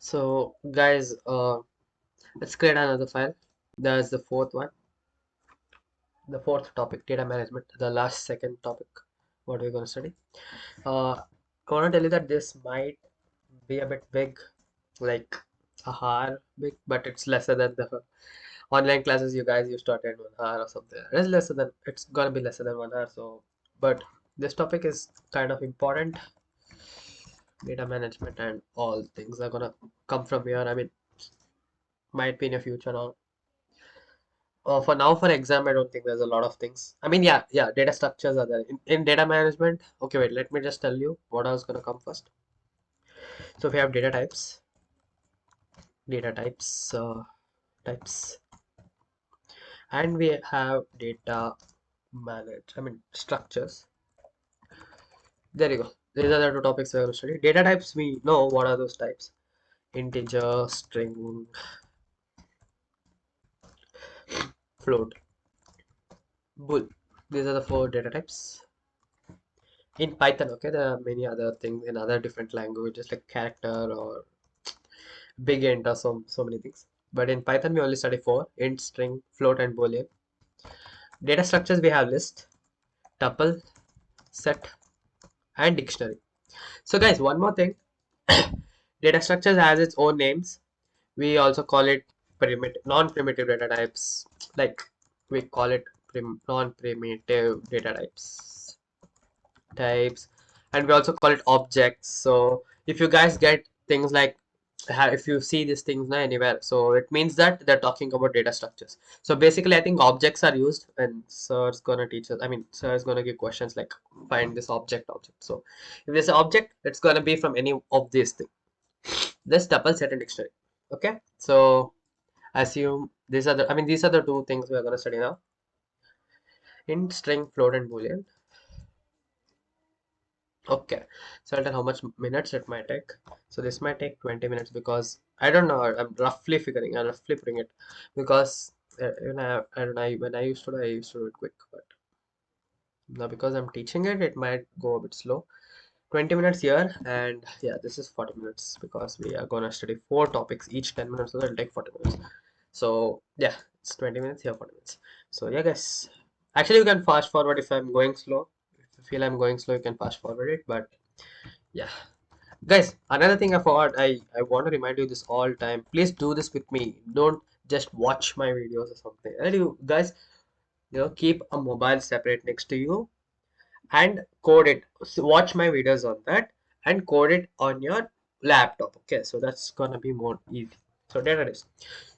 So guys, let's create another file. There's the fourth one, the fourth topic, data management, the last second topic, what we're going to study. I want to tell you that this might be a bit big, like a hour big, but it's lesser than the online classes you guys used to attend 1 hour or something. It's lesser than, it's gonna be lesser than 1 hour. So, but this topic is kind of important. Data management and all things are gonna come from here. I mean, might be in the future now. For now, for exam, I don't think there's a lot of things. I mean, yeah, data structures are there. In data management, okay, wait, let me just tell you what I was gonna come first. So we have data types, and we have structures. There you go. These are the two topics we're going to study. Data types, we know what are those types. Integer, string, float, bool. These are the four data types. In Python, okay, there are many other things in other different languages like character or big int or so many things. But in Python, we only study four: int, string, float, and boolean. Data structures, we have list, tuple, set, and dictionary. So guys, one more thing. Data structures has its own names. We also call it non-primitive data types. Like we call it non-primitive data types, and we also call it objects. So if you guys get things like if you see these things now anywhere, so it means that they're talking about data structures. So basically, I think objects are used, and sir's gonna teach us. I mean, sir's gonna give questions like find this object. So if there's an object, it's gonna be from any of these things. This tuple, set, and dictionary. Okay, so assume these are the two things we are gonna study now. Int, string, float, and boolean. Okay, so I'll tell how much minutes it might take. So this might take 20 minutes because I don't know. I'm roughly putting it because when I used to do, I used to do it quick, but now because I'm teaching it, it might go a bit slow. 20 minutes here, and yeah, this is 40 minutes because we are gonna study four topics each 10 minutes, so that'll take 40 minutes. So yeah, it's 20 minutes here, 40 minutes. So yeah, guys, actually you can fast forward if I'm going slow. If you feel I'm going slow, you can fast forward it, but yeah, guys, another thing I forgot, I want to remind you this all time. Please do this with me. Don't just watch my videos or something. And you guys, keep a mobile separate next to you and code it. So watch my videos on that and code it on your laptop. Okay, so that's gonna be more easy. So data types.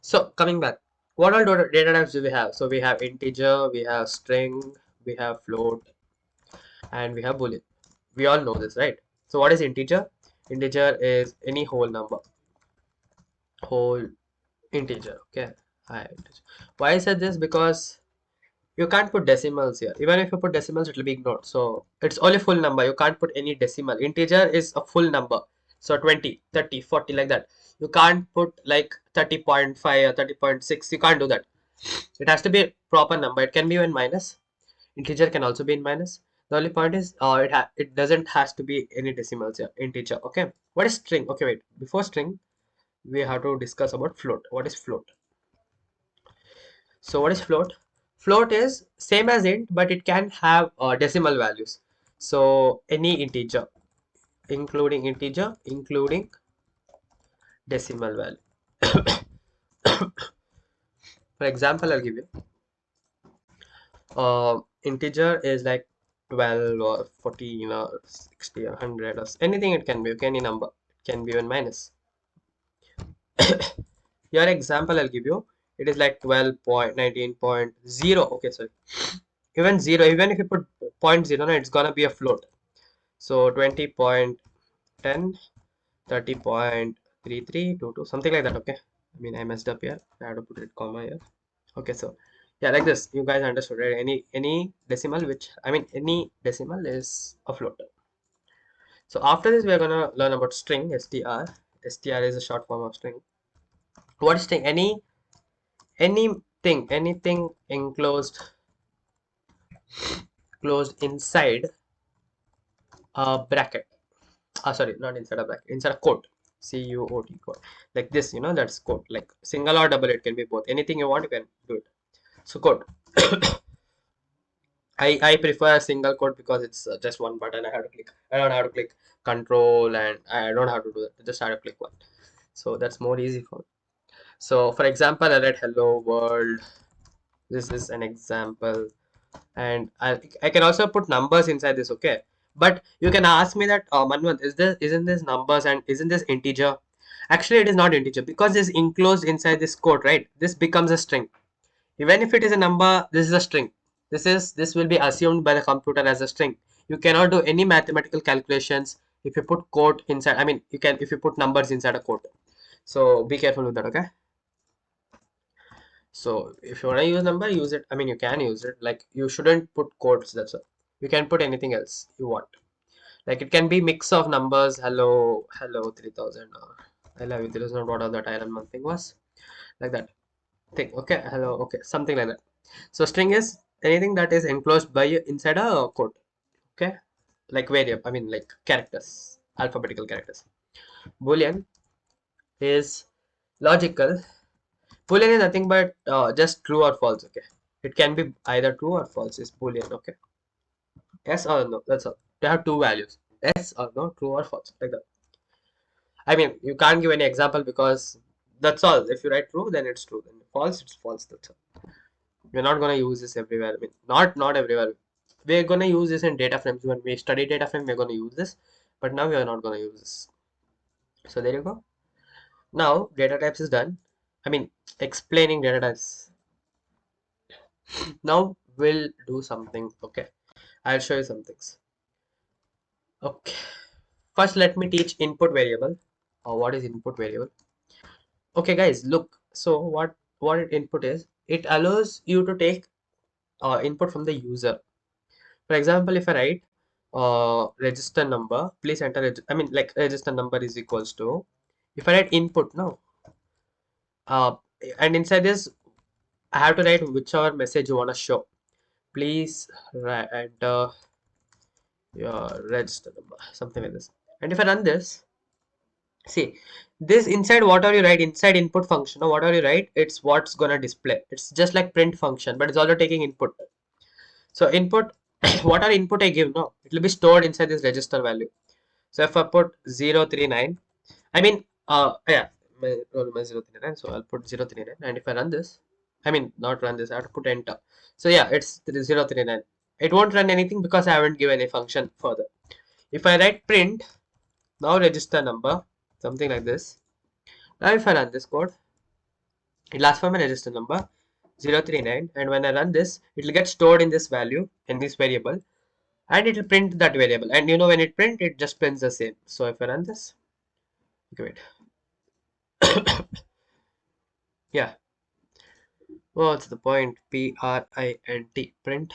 So coming back, what all data types do we have? So we have integer, we have string, we have float, and we have boolean. We all know this, right? So what is integer? Integer is any whole number, whole integer. Okay. Why I said this? Because you can't put decimals here. Even if you put decimals, it will be ignored. So it's only full number. You can't put any decimal. Integer is a full number. So 20, 30, 40, like that. You can't put like 30.5 or 30.6. You can't do that. It has to be a proper number. It can be in minus. Integer can also be in minus. The only point is it doesn't has to be any decimals here. Integer. Okay. What is string? Okay, wait. Before string, we have to discuss about float. What is float? So what is float? Float is same as int, but it can have decimal values. So any integer, including decimal value. For example, I'll give you. Integer is like 12 or 14 or 60 or 100 or anything. It can be okay, any number. It can be even minus. Your example I'll give you. It is like 12.19.0. Okay, sorry. Even 0, even if you put 0.0, it's gonna be a float. So 20.10, 30.3322, something like that. Okay, I mean, I messed up here. I have to put it comma here. Okay, so yeah, like this. You guys understood, right? Any decimal, which I mean, any decimal is a float. So after this, we are gonna learn about string, str. Str is a short form of string. What is string? Anything enclosed, closed inside a bracket. Sorry, not inside a bracket, inside a quote. CUOT code. Like this, that's code. Like single or double, it can be both. Anything you want, you can do it. So code. I prefer a single code because it's just one button I have to click. I don't have to click control and I don't have to do that. I just have to click one. So that's more easy for me. So for example, I read hello world. This is an example. And I can also put numbers inside this, okay? But you can ask me that, Manwant, isn't this numbers and isn't this integer? Actually, it is not integer because it's enclosed inside this code, right? This becomes a string. Even if it is a number, this is a string. This will be assumed by the computer as a string. You cannot do any mathematical calculations if you put code inside. I mean, you can if you put numbers inside a code. So be careful with that, okay? So if you want to use number, use it. I mean, you can use it. Like you shouldn't put codes. That's all. You can put anything else you want. Like it can be mix of numbers. Hello, hello, 3000. Or I love you. There is not what that Iron Man thing was. Like that thing. Okay, hello. Okay, something like that. So string is anything that is enclosed by inside a code. Okay, like variable. I mean, like characters, alphabetical characters. Boolean is logical. Boolean is nothing but just true or false. Okay, it can be either true or false. Is Boolean. Okay, yes or no. That's all. They have two values. Yes or no, true or false. Like that. I mean, you can't give any example because that's all. If you write true, then it's true. Then false, it's false. That's all. We're not gonna use this everywhere. I mean, not everywhere. We're gonna use this in data frames. When we study data frame, we're gonna use this. But now we are not gonna use this. So there you go. Now data types is done. I mean, explaining data types. Now we'll do something. Okay, I'll show you some things. Okay. First, let me teach input variable. What is input variable? Okay, guys, look. So what input is? It allows you to take input from the user. For example, if I write register number, please enter. I mean, like register number is equals to. If I write input now, uh, and inside this, I have to write whichever message you want to show. Please enter your register number, something like this. And if I run this, see this inside whatever you write inside input function or whatever you write, it's what's gonna display. It's just like print function, but it's also taking input. So input, whatever input I give now, it will be stored inside this register value. So if I put 039, I mean, yeah, my roll number is 039, so I'll put 039. And if I run this, I mean, not run this, I have to put enter. So yeah, it's 039. It won't run anything because I haven't given a function further. If I write print, now register number, something like this. Now if I run this code, it asks for my register number 039, and when I run this, it will get stored in this value, in this variable, and it will print that variable. And when it print, it just prints the same. So if I run this, okay, wait. Yeah, what's the point? print.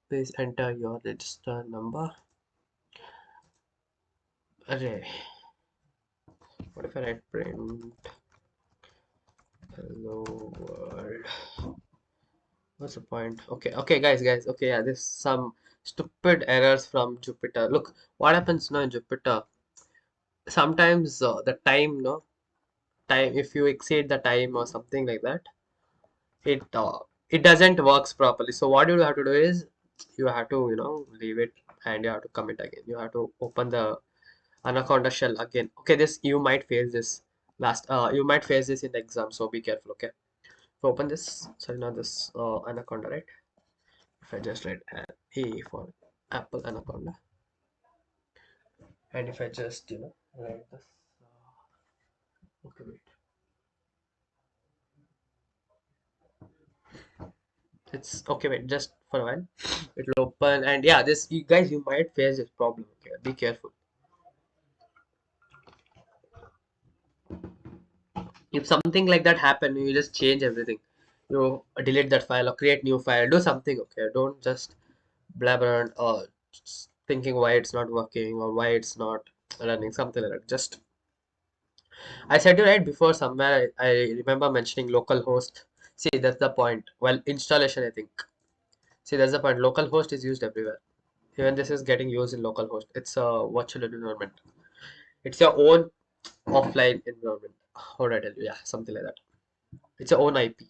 Please enter your register number. Array. What if I write print hello world? What's the point? Okay, guys. Okay, yeah, there's some stupid errors from Jupyter. Look, what happens now in Jupyter? Sometimes the time, no time, if you exceed the time or something like that, it doesn't works properly. So what you have to do is you have to leave it and you have to commit again. You have to open the anaconda shell again. Okay, this you might face this you might face this in the exam, so be careful. Okay, so open this. Sorry, not this anaconda, right? If I just write A for apple anaconda, and if I just write this, okay, wait, it's okay, wait, just for a while, it will open, and yeah, this you guys, you might face this problem. Okay, be careful. If something like that happen, you just change everything. You delete that file or create new file. Do something. Okay, don't just blabber around or thinking why it's not working or why it's not running, something like that. Just I said you right before somewhere. I remember mentioning local host. See, that's the point. Well, installation, I think. See, that's the point. Local host is used everywhere. Even this is getting used in localhost. It's a virtual environment. It's your own offline environment. How do I tell you? Yeah, something like that. It's your own IP.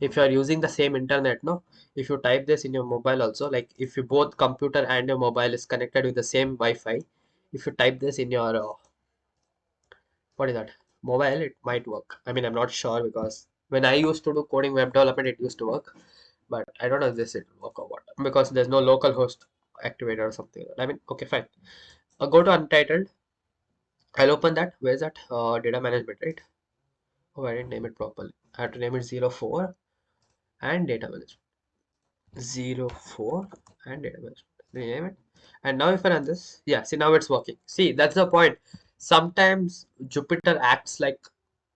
If you are using the same internet, no, if you type this in your mobile also, like if you both computer and your mobile is connected with the same Wi-Fi, if you type this in your what is that, mobile, it might work. I mean, I'm not sure because when I used to do coding web development, it used to work, but I don't know if this it will work or what, because there's no local host activated or something like that. I mean, okay, fine. I'll go to untitled. I'll open that. Where's that? Data management, right? Oh, I didn't name it properly. I have to name it 04 and data management. 04 and data management. Rename it. And now if I run this, yeah, see, now it's working. See, that's the point. Sometimes Jupyter acts like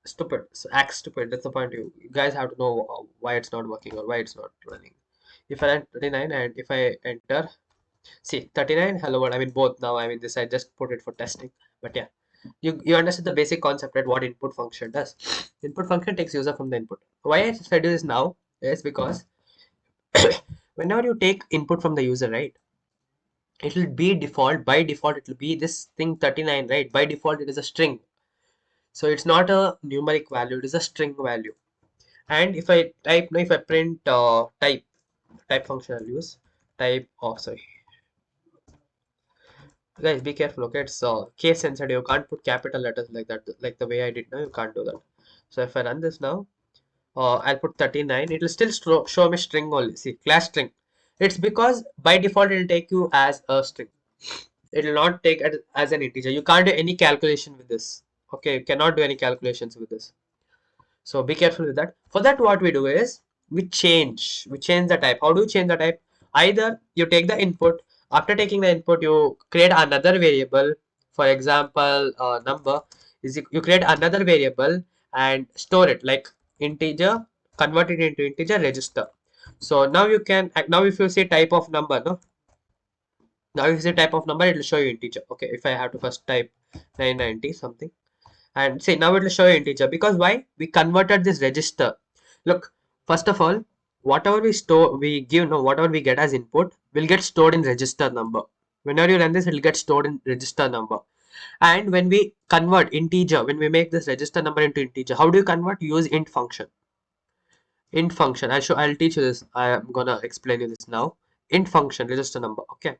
stupid. So acts stupid. That's the point. You guys have to know why it's not working or why it's not running. If I run 39 and if I enter, see 39, hello world. I mean both now. I mean this I just put it for testing. But yeah, you understand the basic concept, right? What input function does. Input function takes user from the input. Why I do this now is because whenever you take input from the user, right, it will be default, by default it will be this thing 39, right? By default it is a string, so it's not a numeric value, it is a string value. And if I type now, if I print type function, I'll use type, oh sorry guys, be careful, okay? It's case sensitive. You can't put capital letters like that, like the way I did now. You can't do that. So if I run this now, I'll put 39. It will still show me string only. See, class string. It's because by default it will take you as a string. It will not take it as an integer. You can't do any calculation with this. Okay, you cannot do any calculations with this. So be careful with that. For that, what we do is we change the type. How do you change the type? Either you take the input. After taking the input, you create another variable. For example, number is you create another variable and store it like integer, convert it into integer register. So now you can, now if you say type of number, no, now if you say type of number, it will show you integer. Okay, if I have to first type 990 something, and say now it will show you integer, because why? We converted this register. Look, first of all, whatever we store, we give, no, whatever we get as input will get stored in register number. Whenever you run this, it will get stored in register number. And when we convert integer, when we make this register number into integer, how do you convert? Use int function. Int function, I'll teach you this. I am gonna explain you this now. Int function, register number. Okay,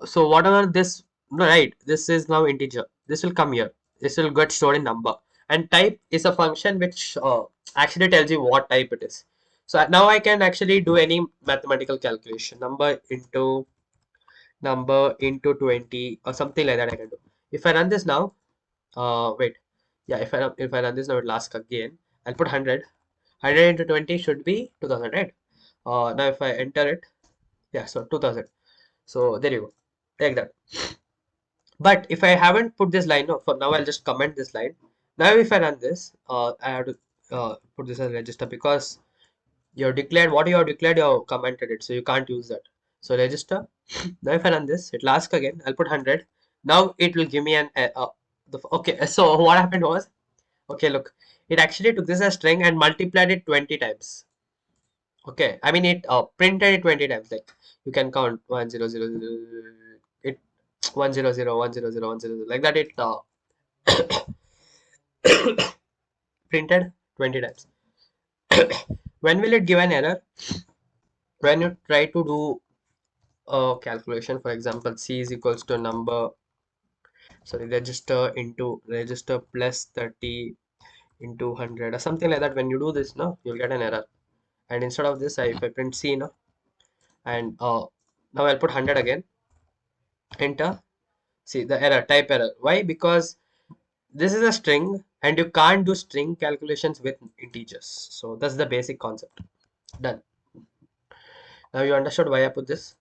so whatever this, no, right, this is now integer. This will come here. This will get stored in number. And type is a function which actually tells you what type it is. So now I can actually do any mathematical calculation. Number into 20 or something like that I can do. If I run this now, wait, yeah, if I run this now, it will ask again. I'll put 100. 100 into 20 should be 2000, right? Now if I enter it, yeah, so 2000. So there you go, like that. But if I haven't put this line, no, for now I'll just comment this line. Now if I run this, I have to put this as register, because you've declared what you have declared, you have commented it, so you can't use that. So register. Now if I run this, it'll ask again. I'll put 100. Now it will give me an okay. So what happened was, okay, look, it actually took this as string and multiplied it 20 times. Okay, I mean it printed it 20 times. Like you can count 10000. It 100 like that. It printed 20 times. When will it give an error? When you try to do a calculation, for example, c is equals to number, sorry, register into register plus 30 into 100 or something like that. When you do this, no, you'll get an error. And instead of this, if I print c, no, and now I'll put 100 again, enter. See the error, type error. Why? Because this is a string and you can't do string calculations with integers. So that's the basic concept. Done. Now you understood why I put this.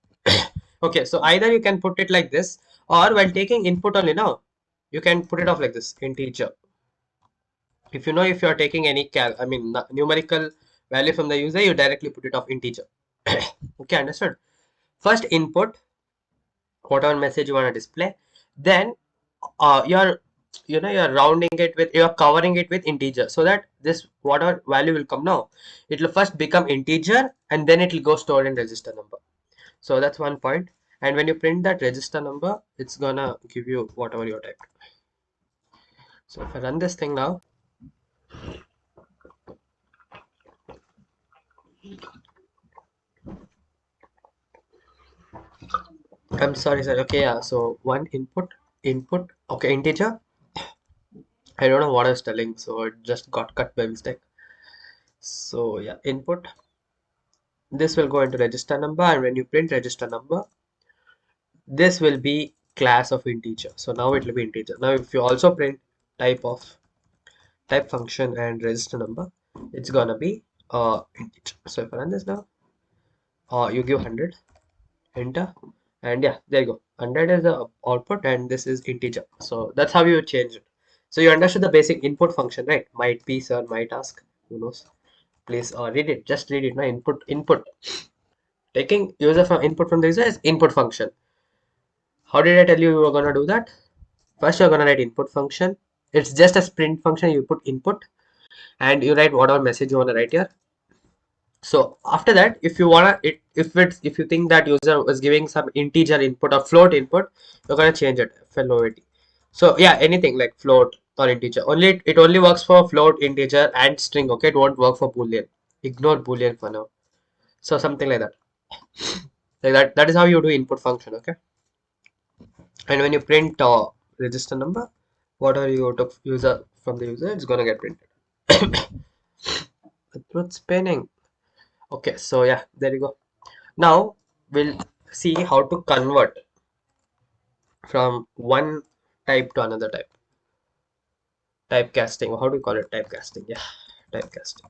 Okay, so either you can put it like this, or while taking input only, now you can put it off like this, integer. If you know, if you are taking any numerical value from the user, you directly put it off integer. Okay, understood. First input, whatever message you want to display, then you're rounding it with, you're covering it with integer, so that this whatever value will come now, it will first become integer and then it will go stored in register number. So that's one point. And when you print that register number, it's gonna give you whatever you typed. So if I run this thing now, I'm sorry, sir. Okay, yeah. So one input. Okay, integer. I don't know what I was telling, so it just got cut by mistake. So yeah, input. This will go into register number, and when you print register number, this will be class of integer. So now it will be integer. Now if you also print type function and register number, it's gonna be integer. So if I run this now, you give 100, enter, and yeah, there you go. 100 is the output, and this is integer. So that's how you change it. So you understood the basic input function, right? Might be, sir, might ask, who knows? Please read it. Just read it. No input. Taking user from input from the user is input function. How did I tell you were gonna do that? First, you're gonna write input function. It's just a sprint function. You put input, and you write whatever message you wanna write here. So after that, if you wanna if you think that user was giving some integer input or float input, you're gonna change it float. So yeah, anything like float or integer. Only it only works for float, integer, and string. Okay, it won't work for boolean. Ignore boolean for now. So something like that. Like that. That is how you do input function. Okay, and when you print register number, whatever you took user from the user, it's gonna get printed. What's spinning? Okay, so yeah, there you go. Now we'll see how to convert from one type to another type. Typecasting. How do you call it? Typecasting. Yeah, typecasting.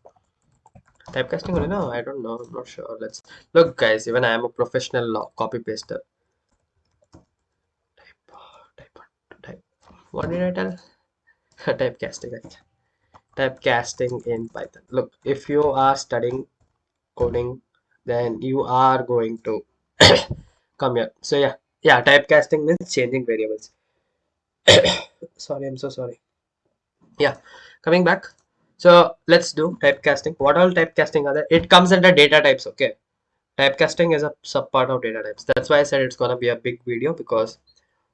Typecasting only? No, I don't know. I'm not sure. Let's look, guys. Even I am a professional copy paster. Type, type. What did I tell? Typecasting. Right. Typecasting in Python. Look, if you are studying coding, then you are going to come here. So yeah. Typecasting means changing variables. Sorry, I'm so sorry. Yeah, coming back. So let's do typecasting. What all typecasting are there? It comes under data types. Okay, typecasting is a sub part of data types. That's why I said it's gonna be a big video, because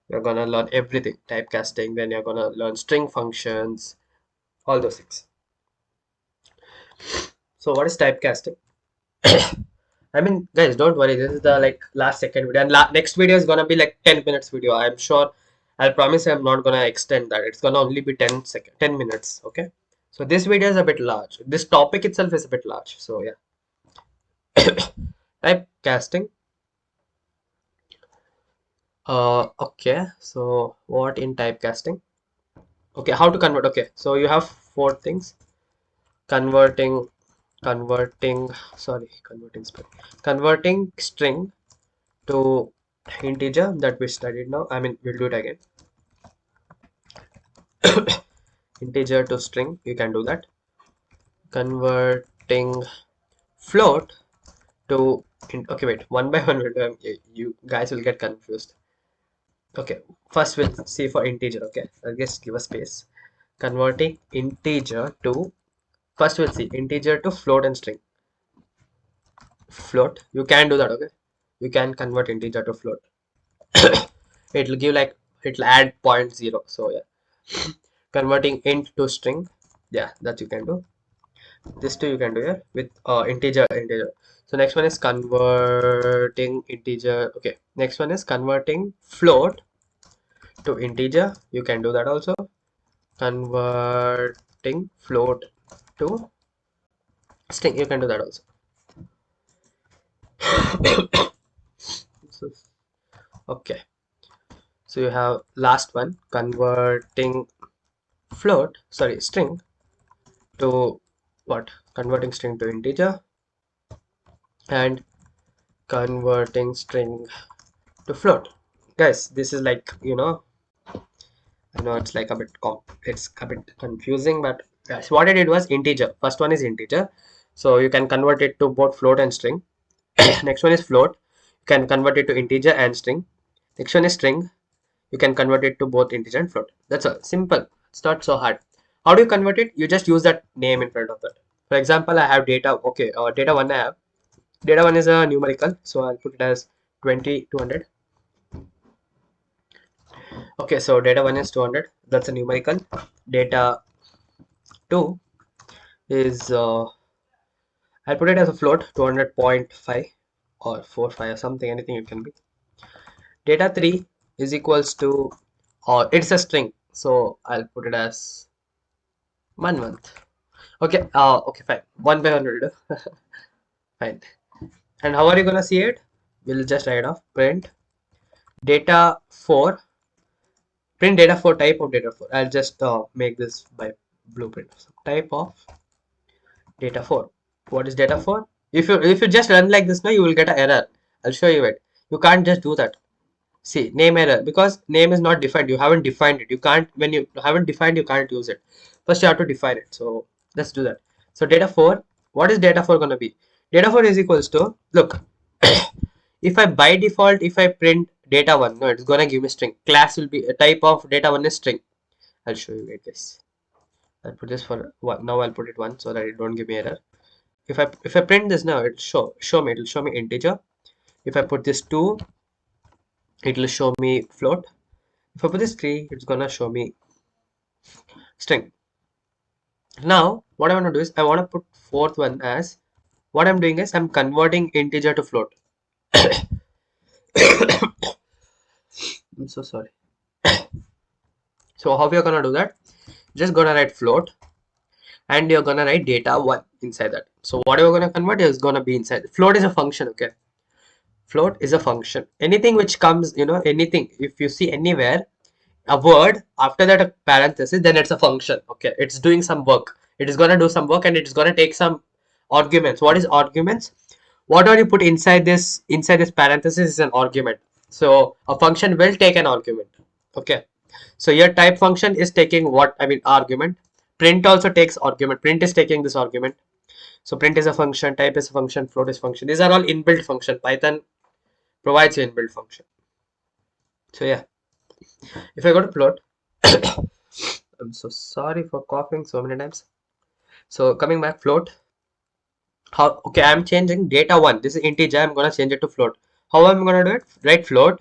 you're gonna learn everything typecasting. Then you're gonna learn string functions, all those things. So what is typecasting? I mean, guys, don't worry. This is the like last second video, and next video is gonna be like 10 minutes video. I'm sure. I'll promise I'm not gonna extend that. It's gonna only be 10 minutes. Okay. So this video is a bit large. This topic itself is a bit large. So yeah. Typecasting. Okay. So what in typecasting? Okay, how to convert? Okay, so you have four things: converting, converting. Sorry, converting string to integer that we studied now. I mean, we'll do it again. Integer to string, you can do that. Converting float to okay, wait, one by one. You guys will get confused. Okay, first we'll see for integer. Okay, I'll just give a space. Converting integer to, first we'll see integer to float and string. Float, you can do that. Okay, you can convert integer to float. It'll give like, it'll add 0.0. So yeah, converting int to string, yeah, that you can do. This too you can do here with integer. So next one is converting integer. Okay, next one is converting float to integer. You can do that also. Converting float to string, you can do that also. Okay, so you have last one, converting string to what? Converting string to integer, and converting string to float. Guys, this is like, I know it's like it's a bit confusing, but guys, what I did was integer. First one is integer, so you can convert it to both float and string. Next one is float, you can convert it to integer and string. Next one is string, you can convert it to both integer and float. That's all, simple. It's not so hard. How do you convert it? You just use that name in front of it. For example, I have data. Okay, data one I have. Data one is a numerical, so I'll put it as 20, 200. Okay, so data 1 is 200. That's a numerical. Data 2 is, I'll put it as a float, 200.5 or 45 or something, anything it can be. Data 3 is equals to, or it's a string, so I'll put it as 1 month. Okay, okay, fine. 1 by 100. Fine. And how are you gonna see it? We'll just write off print data 4. Print data 4, type of data 4. I'll just make this by blueprint. So type of data 4. What is data 4? If you just run like this now, you will get an error. I'll show you it. You can't just do that. See, name error, because name is not defined. You haven't defined it. You can't, when you haven't defined, you can't use it. First you have to define it. So let's do that. So data 4, what is data 4 gonna be? Data 4 is equals to, look, if I by default, if I print data 1, no, it's gonna give me string. Class will be a type of data 1 is string. I'll show you, wait, this. I'll put this for 1. Now I'll put it 1 so that it don't give me error. If I print this now, it'll show me integer. If I put this 2, it will show me float. If I put this 3, it's gonna show me string. Now what I want to do is I want to put fourth one as, what I'm doing is I'm converting integer to float. I'm so sorry. So how we are gonna do that? Just gonna write float and you're gonna write data 1 inside that. So what you're gonna convert is gonna be inside. Float is a function, okay? Float is a function. Anything which comes, anything, if you see anywhere a word after that a parenthesis, then it's a function. Okay, it's doing some work. It is going to do some work and it's going to take some arguments. What is arguments? Whatever you put inside this parenthesis is an argument. So a function will take an argument. Okay, so your type function is taking what, I mean, argument. Print also takes argument. Print is taking this argument. So print is a function, type is a function, float is function. These are all inbuilt function. Python provides you inbuilt function. So yeah, if I go to float, I'm so sorry for coughing so many times. So coming back, float. How? Okay, I'm changing data 1. This is integer. I'm gonna change it to float. How am I gonna do it? Write float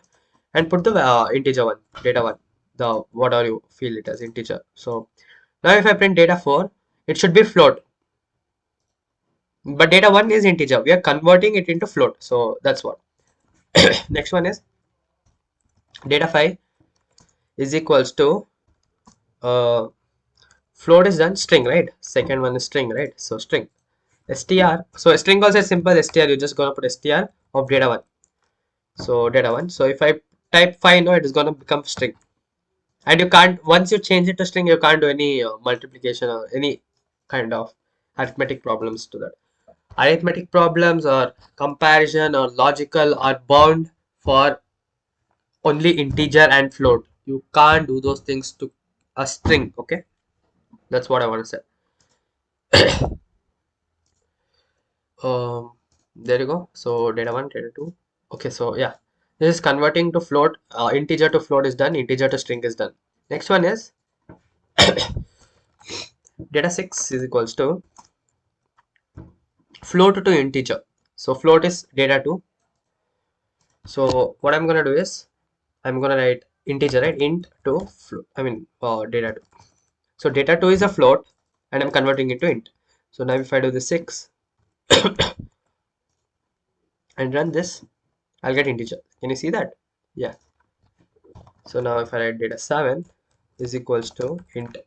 and put the integer 1, data 1, the whatever you feel it as integer. So now if I print data 4, it should be float. But data 1 is integer. We are converting it into float. So that's what. Next one is data 5 is equals to float is done, string, right? Second one is string, right? So string str. So a string also is simple str. You're just gonna put str of data 1. So data 1. So if I type 5 now, it is gonna become string. And you can't, once you change it to string, you can't do any multiplication or any kind of arithmetic problems to that. Arithmetic problems or comparison or logical are bound for only integer and float. You can't do those things to a string. Okay, that's what I want to say. There you go. So data 1, data 2. Okay, so yeah, this is converting to float. Integer to float is done. Integer to string is done. Next one is data 6 is equals to float to integer. So float is data 2. So what I'm gonna do is I'm gonna write integer, right? Int to float. I mean data 2. So data 2 is a float and I'm converting it to int. So now if I do the 6 and run this, I'll get integer. Can you see that? Yeah. So now if I write data 7 is equals to int.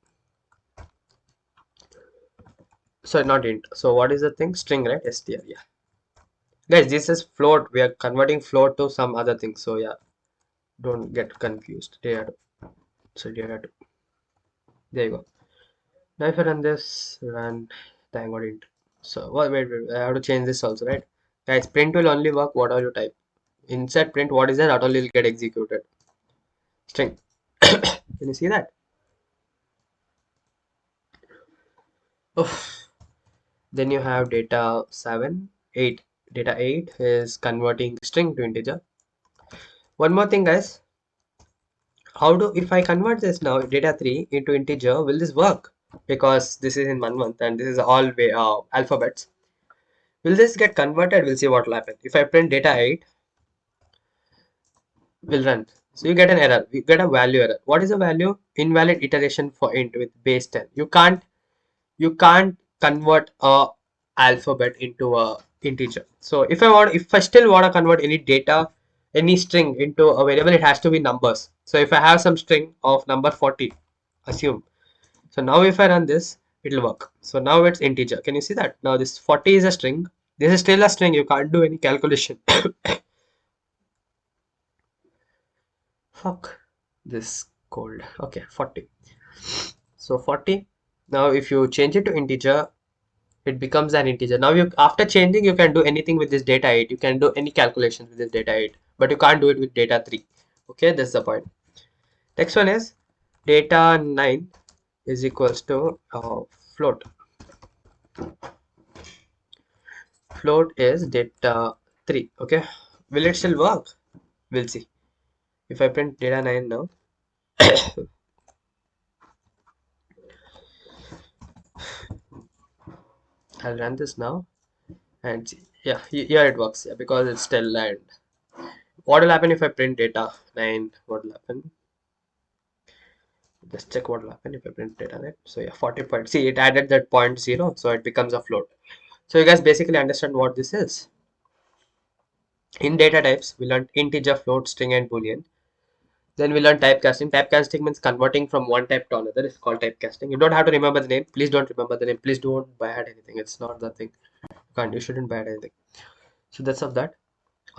Sorry, not int. So what is the thing? String, right? str. Yeah. Guys, this is float. We are converting float to some other thing. So yeah, don't get confused. Data 2. So data 2. There you go. Now if I run this, run, thank God int. So wait, I have to change this also, right? Guys, print will only work whatever you type. Inside print, what is that? That only will get executed. String. Can you see that? Oof. Then you have data 7, 8. Data 8 is converting string to integer. One more thing, guys. How do, if I convert this now, data 3 into integer, will this work? Because this is in 1 month and this is all way alphabets. Will this get converted? We'll see what will happen. If I print data 8, will run. So you get an error. You get a value error. What is a value? Invalid iteration for int with base 10. You can't convert a alphabet into a integer. So if I still want to convert any data, any string into a variable, it has to be numbers. So if I have some string of number 40, assume. So now if I run this, it'll work. So now it's integer. Can you see that? Now this 40 is a string. This is still a string. You can't do any calculation. Fuck this cold. Okay, 40. So 40. Now if you change it to integer, it becomes an integer. Now you after changing, you can do anything with this data 8. You can do any calculations with this data 8, but you can't do it with data 3. Okay, that's the point. Next one is data 9 is equals to float. Float is data 3. Okay, will it still work? We'll see. If I print data 9 now, I'll run this now and see. Yeah, here it works. Yeah, because it's still and what will happen if I print data 9? What will happen? Just check what will happen if I print data 9. So yeah, 40 point. See, it added that 0.0, so it becomes a float. So you guys basically understand what this is. In data types, we learned integer, float, string, and boolean. Then we learned typecasting. Typecasting means converting from one type to another. It's called typecasting. You don't have to remember the name. Please don't remember the name. Please don't bad anything. It's not the thing. You shouldn't bad anything. So that's of that.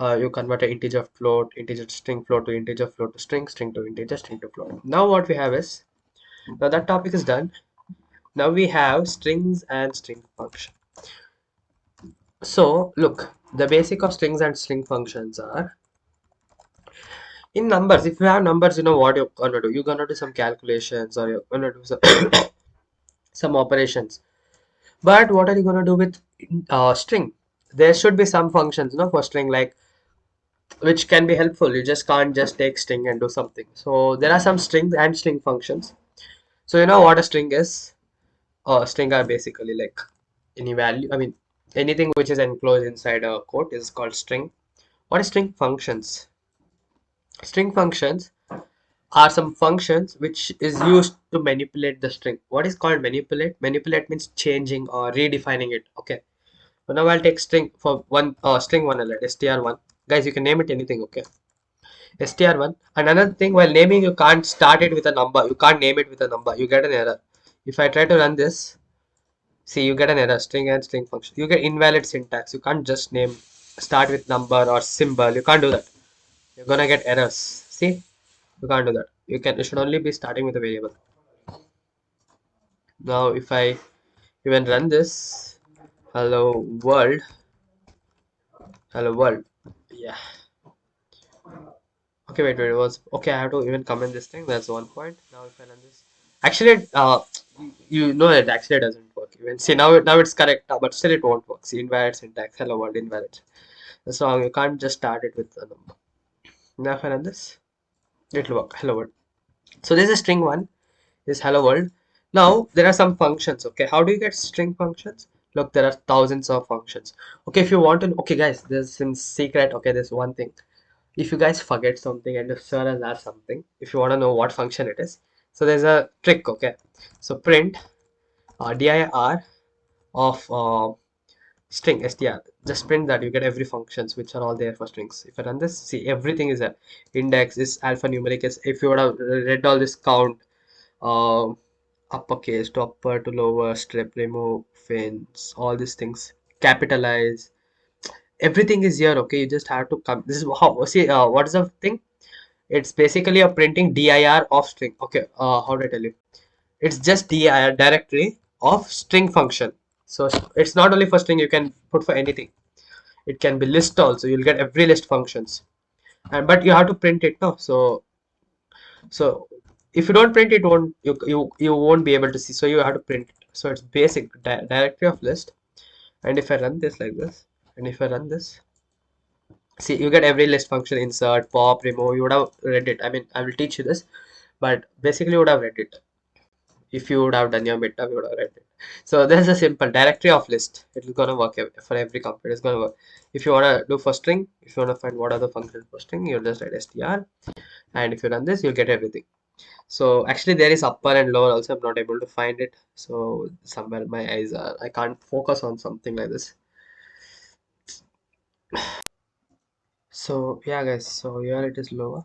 You convert an integer float, integer string float to integer float to string, string to integer, string to float. Now what we have is, now that topic is done. Now we have strings and string function. So look, the basic of strings and string functions are in numbers. If you have numbers, you know what you're gonna do. You're gonna do some calculations or you're gonna do some, some operations. But what are you gonna do with string? There should be some functions, for string, like which can be helpful. You just can't just take string and do something. So there are some string and string functions. So you know what a string is? String are basically like any value. I mean, anything which is enclosed inside a quote is called string. What is string functions? String functions are some functions which is used to manipulate the string. What is called manipulate? Manipulate means changing or redefining it. Okay. So now I'll take string for one string one alert str1. Guys, you can name it anything. Okay. str1. And another thing, while naming, you can't start it with a number. You can't name it with a number. You get an error. If I try to run this, see, you get an error. String and string function. You get invalid syntax. You can't just name, start with number or symbol. You can't do that. You're gonna get errors. See, you can't do that. You should only be starting with a variable. Now if I even run this, hello world, hello world. Yeah. Okay, wait, it was okay. I have to even comment this thing. That's one point. Now if I run this, actually, you know it actually doesn't work. Even see now it's correct, but still it won't work. See, invalid syntax. Hello world, invalid. That's wrong. You can't just start it with a number. Now if I run this, it'll work. Hello world. So this is string one. Is hello world. Now there are some functions. Okay, how do you get string functions? Look, there are thousands of functions. Okay, if you want to, okay, guys, there's some secret. Okay, there's one thing. If you guys forget something and if sir has asked something, if you want to know what function it is, so there's a trick. Okay, so print dir of string str. Just print that. You get every functions which are all there for strings. If I run this, see, everything is there. Index is alphanumeric. Is if you would have read all this count, uh, uppercase to upper to lower, strip, remove, fins, all these things, capitalize, everything is here. Okay, you just have to come. This is how, see, what is the thing? It's basically a printing dir of string. Okay, how do I tell you? It's just dir, directory of string function. So it's not only for string, you can put for anything. It can be list also. You'll get every list functions, and but you have to print it. No, so if you don't print it, you won't be able to see. So you have to print it. So it's basic directory of list. And if I run this like this, and if I run this, see, you get every list function, insert, pop, remove. You would have read it. I mean, I will teach you this, but basically you would have read it. if you would have done your midterm, you would have read it. So there's a simple directory of list. It's gonna work for every computer. It's gonna work. If you wanna do for string, if you wanna find what are the functions for string, you'll just write str, and if you run this, you'll get everything. So actually, there is upper and lower also. I'm not able to find it. So somewhere my eyes are. I can't focus on something like this. So yeah, guys. So here it is lower.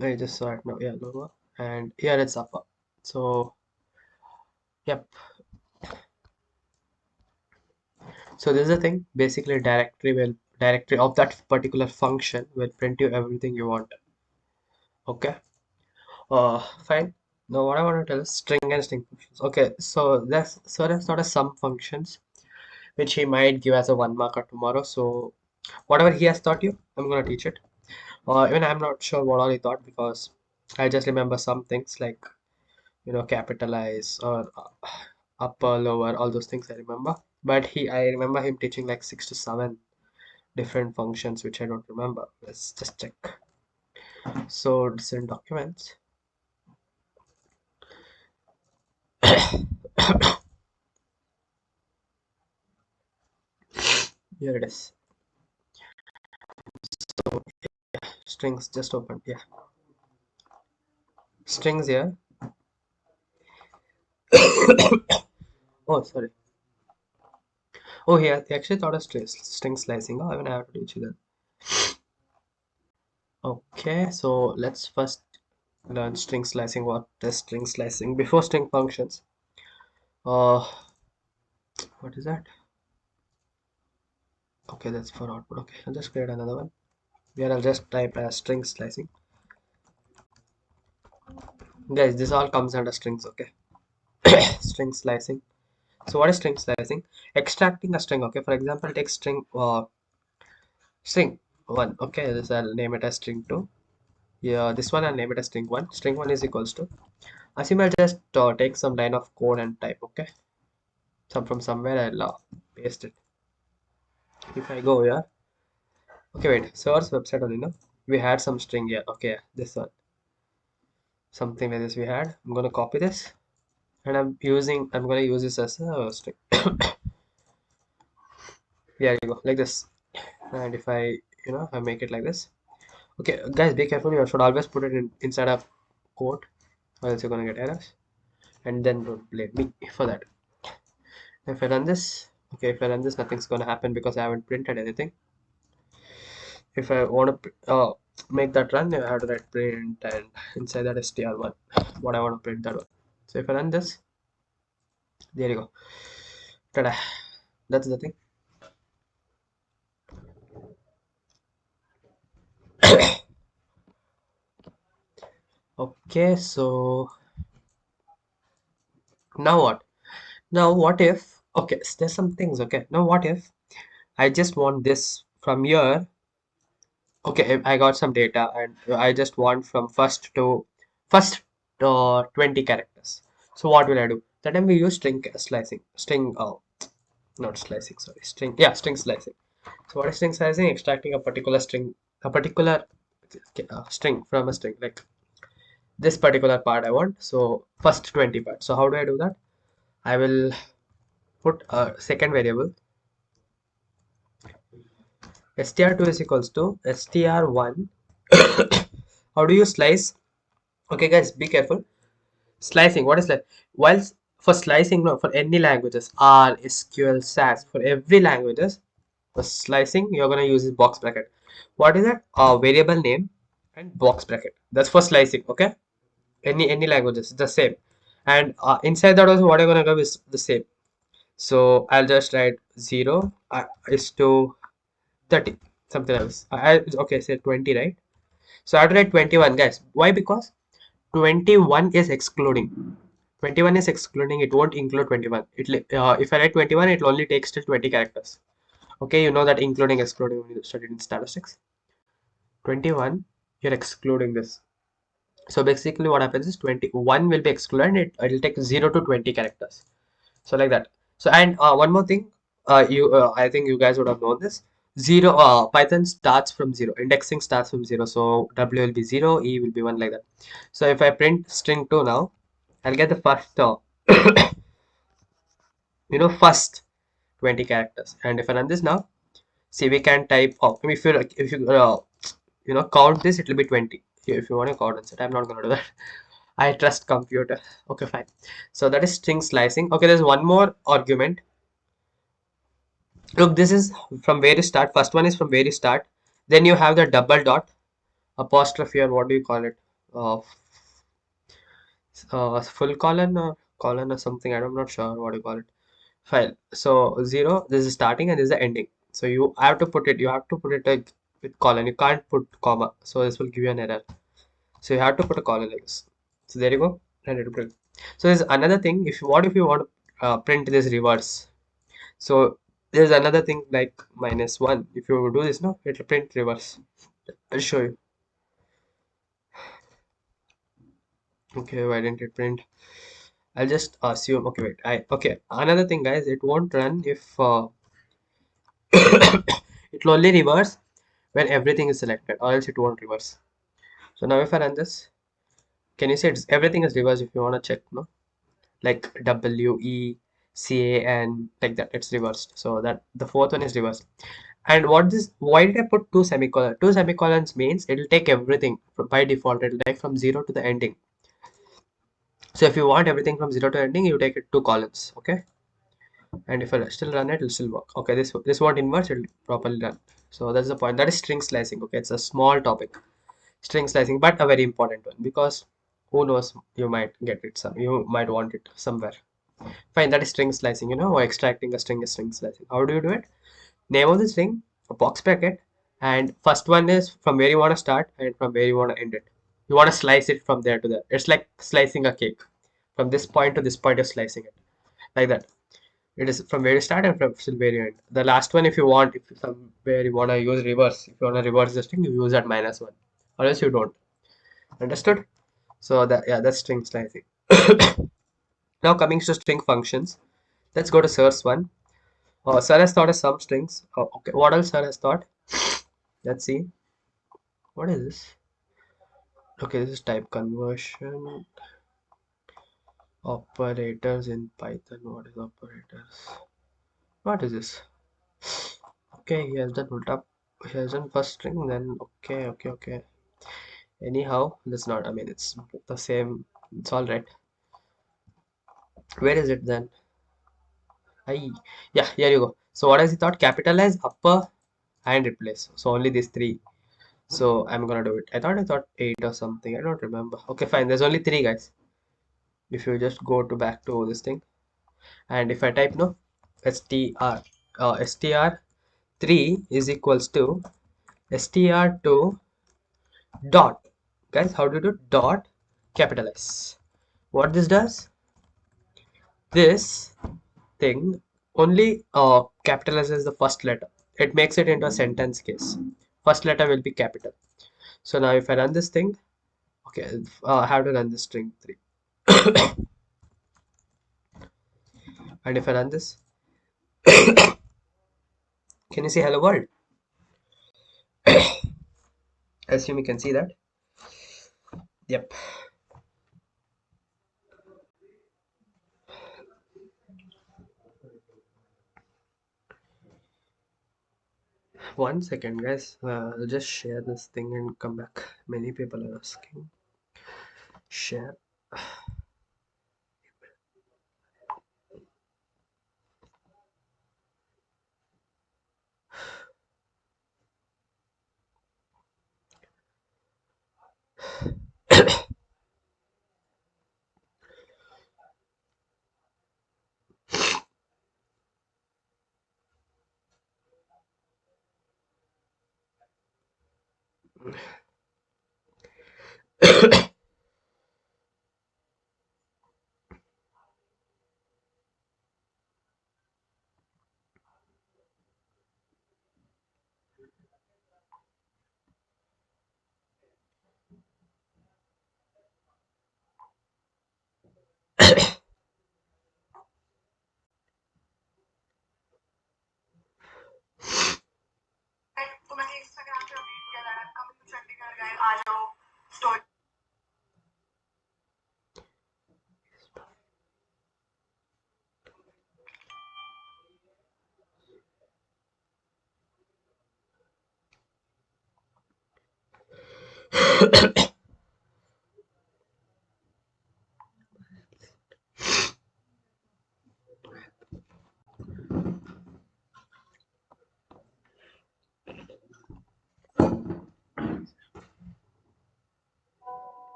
I just saw it now. Yeah, lower, and here it's upper. So yep. So this is the thing. Basically, directory of that particular function will print you everything you want. Okay. Fine. Now what I want to tell is string and string functions. Okay. So that's not a sum functions which he might give as a 1 marker tomorrow. So whatever he has taught you, I'm gonna teach it. Even I'm not sure what all he taught because I just remember some things like capitalize or upper, lower, all those things I remember. But I remember him teaching like 6 to 7 different functions which I don't remember. Let's just check. So different documents. Here it is. So strings just open. Yeah, strings here. Oh, sorry. Oh, yeah, they actually taught us string slicing. Oh, even I have to teach you that. Okay, so let's first learn string slicing. What is string slicing? Before string functions. Uh, what is that? Okay, that's for output. Okay, I'll just create another one. Here I'll just type as string slicing. Guys, this all comes under strings. Okay, string slicing. So what is string slicing? Extracting a string. Okay, for example, take string 1. Okay, this I'll name it as string 2. Yeah, this one I'll name it as string 1. String 1 is equals to. Assume I'll just take some line of code and type. Okay, from somewhere I'll paste it. If I go here, okay, wait. Source website only. No, we had some string here. Okay, this one, something like this we had. I'm gonna copy this, and I'm gonna use this as a string. There you go, like this. And if I make it like this. Okay, guys, be careful. You should always put it inside a quote, or else you're gonna get errors. And then don't blame me for that. If I run this, okay, if I run this, nothing's gonna happen because I haven't printed anything. If I want to make that run, I have to write print and inside that str1 what I want to print that one. So if I run this, there you go. Ta-da. That's the thing. Okay, so now what? Now what if, okay, so there's some things. Okay, now what if I just want this from here. Okay, I got some data and I just want from first 20 characters. So what will I do? That time we use string slicing. Not slicing, sorry. String slicing. So what is string slicing? Extracting a particular string, a particular string from a string. Like this particular part I want. So first 20 parts. So how do I do that? I will put a second variable. str2 is equals to str1. How do you slice? Okay, guys, be careful. Slicing. What is that? While for slicing, no, for any languages, R, SQL, SAS, for every languages, for slicing, you're gonna use this box bracket. What is that? Variable name and box bracket. That's for slicing. Okay. Any languages, the same. And inside that also, what you're gonna give is the same. So I'll just write 0 is to 30, something else. Okay, say 20, right? So I have to write 21, guys. Why? Because 21 is excluding. 21 is excluding. It won't include 21. If I write 21, it will only takes till 20 characters. Okay, you know that including excluding when you studied in statistics. 21, you're excluding this. So basically what happens is 21 will be excluded and it will take 0 to 20 characters. So like that. So and one more thing, I think you guys would have known this. Python starts from 0. Indexing starts from 0. So W will be 0, E will be 1, like that. So if I print string 2 now, I'll get the first, first 20 characters. And if I run this now, see, we can type. Oh, if you count this, it will be 20. If you want to count it, I'm not gonna do that. I trust computer. Okay, fine. So that is string slicing. Okay, there's one more argument. Look, this is from where you start. First one is from where you start. Then you have the double dot, apostrophe, or what do you call it? Uh, Full colon or something. I'm not sure what you call it. File. So zero. This is starting and this is the ending. So you have to put it. You have to put it like with colon. You can't put comma. So this will give you an error. So you have to put a colon like this. So there you go. And it will print. So there's another thing. If you want to print this reverse. So there's another thing like -1. If you do this, no, it will print reverse. I'll show you. Okay, why didn't it print? I'll just assume. Okay, wait. Okay. Another thing, guys, it won't run if it will only reverse when everything is selected, or else it won't reverse. So now if I run this, can you see everything is reversed? If you want to check, no, like W E C A and like that, it's reversed. So that the fourth one is reversed. And what this? Why did I put two semicolons? Two semicolons means it will take everything by default. It will take from zero to the ending. So if you want everything from zero to ending, you take it two columns. Okay. And if I still run it, it'll still work. Okay, this won't inverse, it'll properly run. So that's the point. That is string slicing. Okay, it's a small topic, string slicing, but a very important one, because who knows, you might get it you might want it somewhere. Fine, that is string slicing, or extracting a string is string slicing. How do you do it? Name of the string, a box bracket, and first one is from where you want to start and from where you want to end it. You want to slice it from there to there. It's like slicing a cake. From this point to this point, you're slicing it like that. It is from where you start and from still where you end. The last one, if you want, if somewhere you want to use reverse, if you want to reverse the string, you use that -1, or else you don't. Understood? So that, yeah, that's string slicing. Now coming to string functions, let's go to Sir's one. Sir has thought of some strings. Okay, what else Sir has thought? Let's see. What is this? Okay, this is type conversion operators in Python. What is operators? What is this? Okay, he has done ulta. He has done first string. Then okay. Anyhow, that's not. I mean, it's the same. It's all right. Where is it then? I Yeah, here you go. So what has he thought? Capitalize, upper, and replace. So only these three. So I'm gonna do it. I thought eight or something. I don't remember. Okay, fine. There's only three, guys. If you just go to back to this thing, and if I type no, str3 is equals to str2 dot. Guys, how do you do dot capitalize? What this does? This thing only capitalizes the first letter. It makes it into a sentence case. First letter will be capital. So now if I run this thing, okay, I have to run this string 3. And if I run this, can you see hello world? I assume you can see that. Yep. One second, guys. I'll just share this thing and come back. Many people are asking. Share.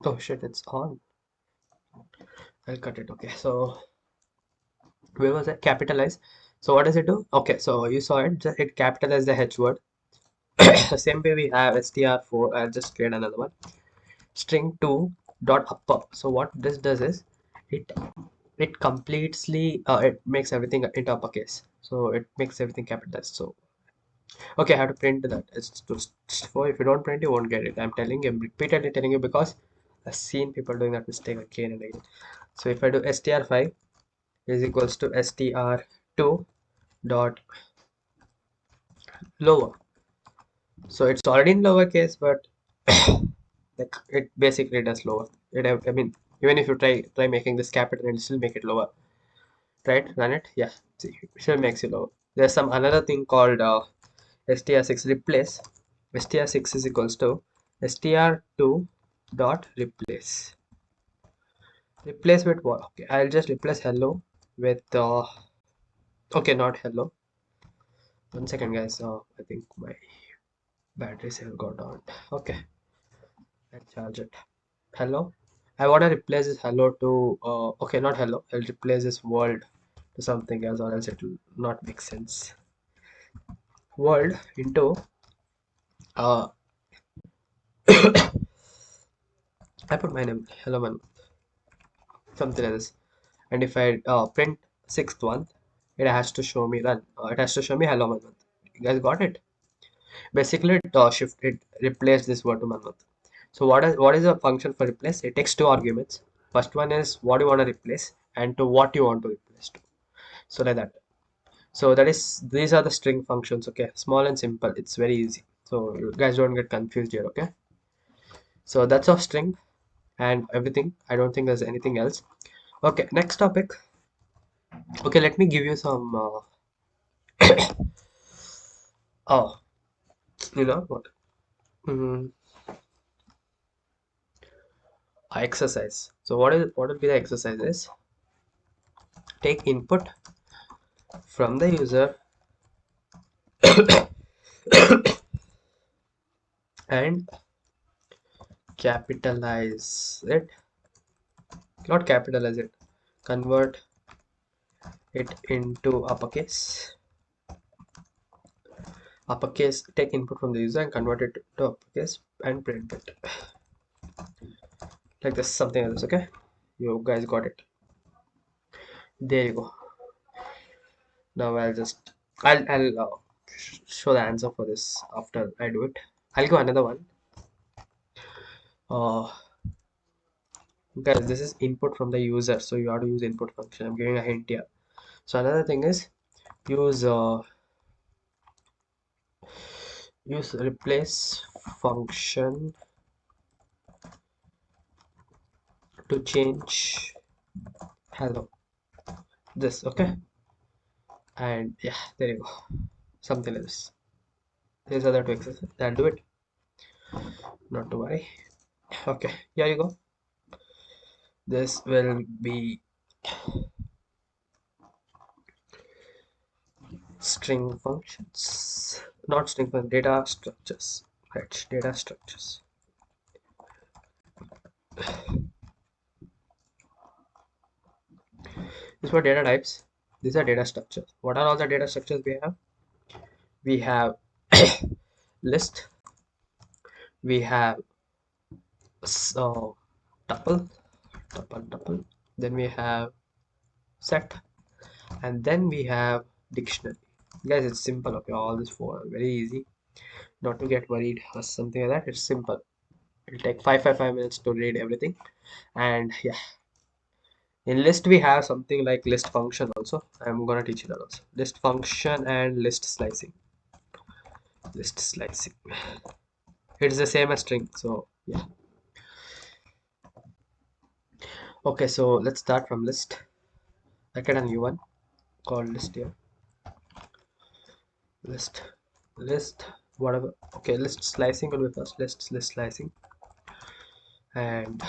Oh shit, it's on. I'll cut it. Okay, so where was it? Capitalize. So what does it do? Okay, so you saw it. It capitalized the H word. The same way we have str4. I'll just create another one. String 2 dot upper. So what this does is it it completely it makes everything into uppercase. So it makes everything capitalized. So okay, I have to print that. It's just for if you don't print, you won't get it. I'm telling you, I'm repeatedly telling you because I've seen people doing that mistake again and again. So if I do str5 is equals to str2 dot lower. So it's already in lowercase, but like it basically does lower. I mean, even if you try making this capital and still make it lower, right? Run it, yeah. See, it still makes it lower. There's some another thing called str6 replace. Str6 is equals to str2 dot replace. Replace with what? Okay, I'll just replace hello with okay, not hello. 1 second, guys. I think my battery cell got on. Okay, let's charge it. Hello. I want to replace this hello to okay, not hello. I'll replace this world to something else, or else it will not make sense. World into uh I put my name hello man, something like this. And if I print sixth one, it has to show me run. It has to show me hello month. You guys got it? Basically, it replaced this word to month. So what is the function for replace? It takes two arguments. First one is what you want to replace, and to what you want to replace to. So like that. So that is these are the string functions. Okay, small and simple. It's very easy. So you guys don't get confused here. Okay. So that's our string and everything. I don't think there's anything else. Okay, next topic. Okay, let me give you some. Oh, you know what? Mm, exercise. So what will be the exercises? Take input from the user and capitalize it. Not capitalize it. Convert it into uppercase. Uppercase. Take input from the user and convert it to uppercase and print it. Like this, something else. Okay, you guys got it. There you go. Now I'll show the answer for this after I do it. I'll go another one. Uh, guys, this is input from the user, so you have to use input function. I'm giving a hint here. So another thing is use use replace function to change hello. This okay, and yeah, there you go. Something like this. These are the two exercises. I'll do it. Not to worry. Okay, here you go. This will be string functions, not string functions, data structures. Right, data structures. These were data types. These are data structures. What are all the data structures we have? We have list. We have tuple, tuple. Then we have set, and then we have dictionary. Guys, it's simple. Okay, all this four are very easy. Not to get worried or something like that. It's simple. It'll take 5 to read everything. And yeah, in list we have something like list function also. I'm gonna teach you that also. List function and list slicing. List slicing. It's the same as string. So yeah. Okay, so let's start from list. I get a new one called list here. List, list, whatever. Okay, list slicing will be first. List slicing, and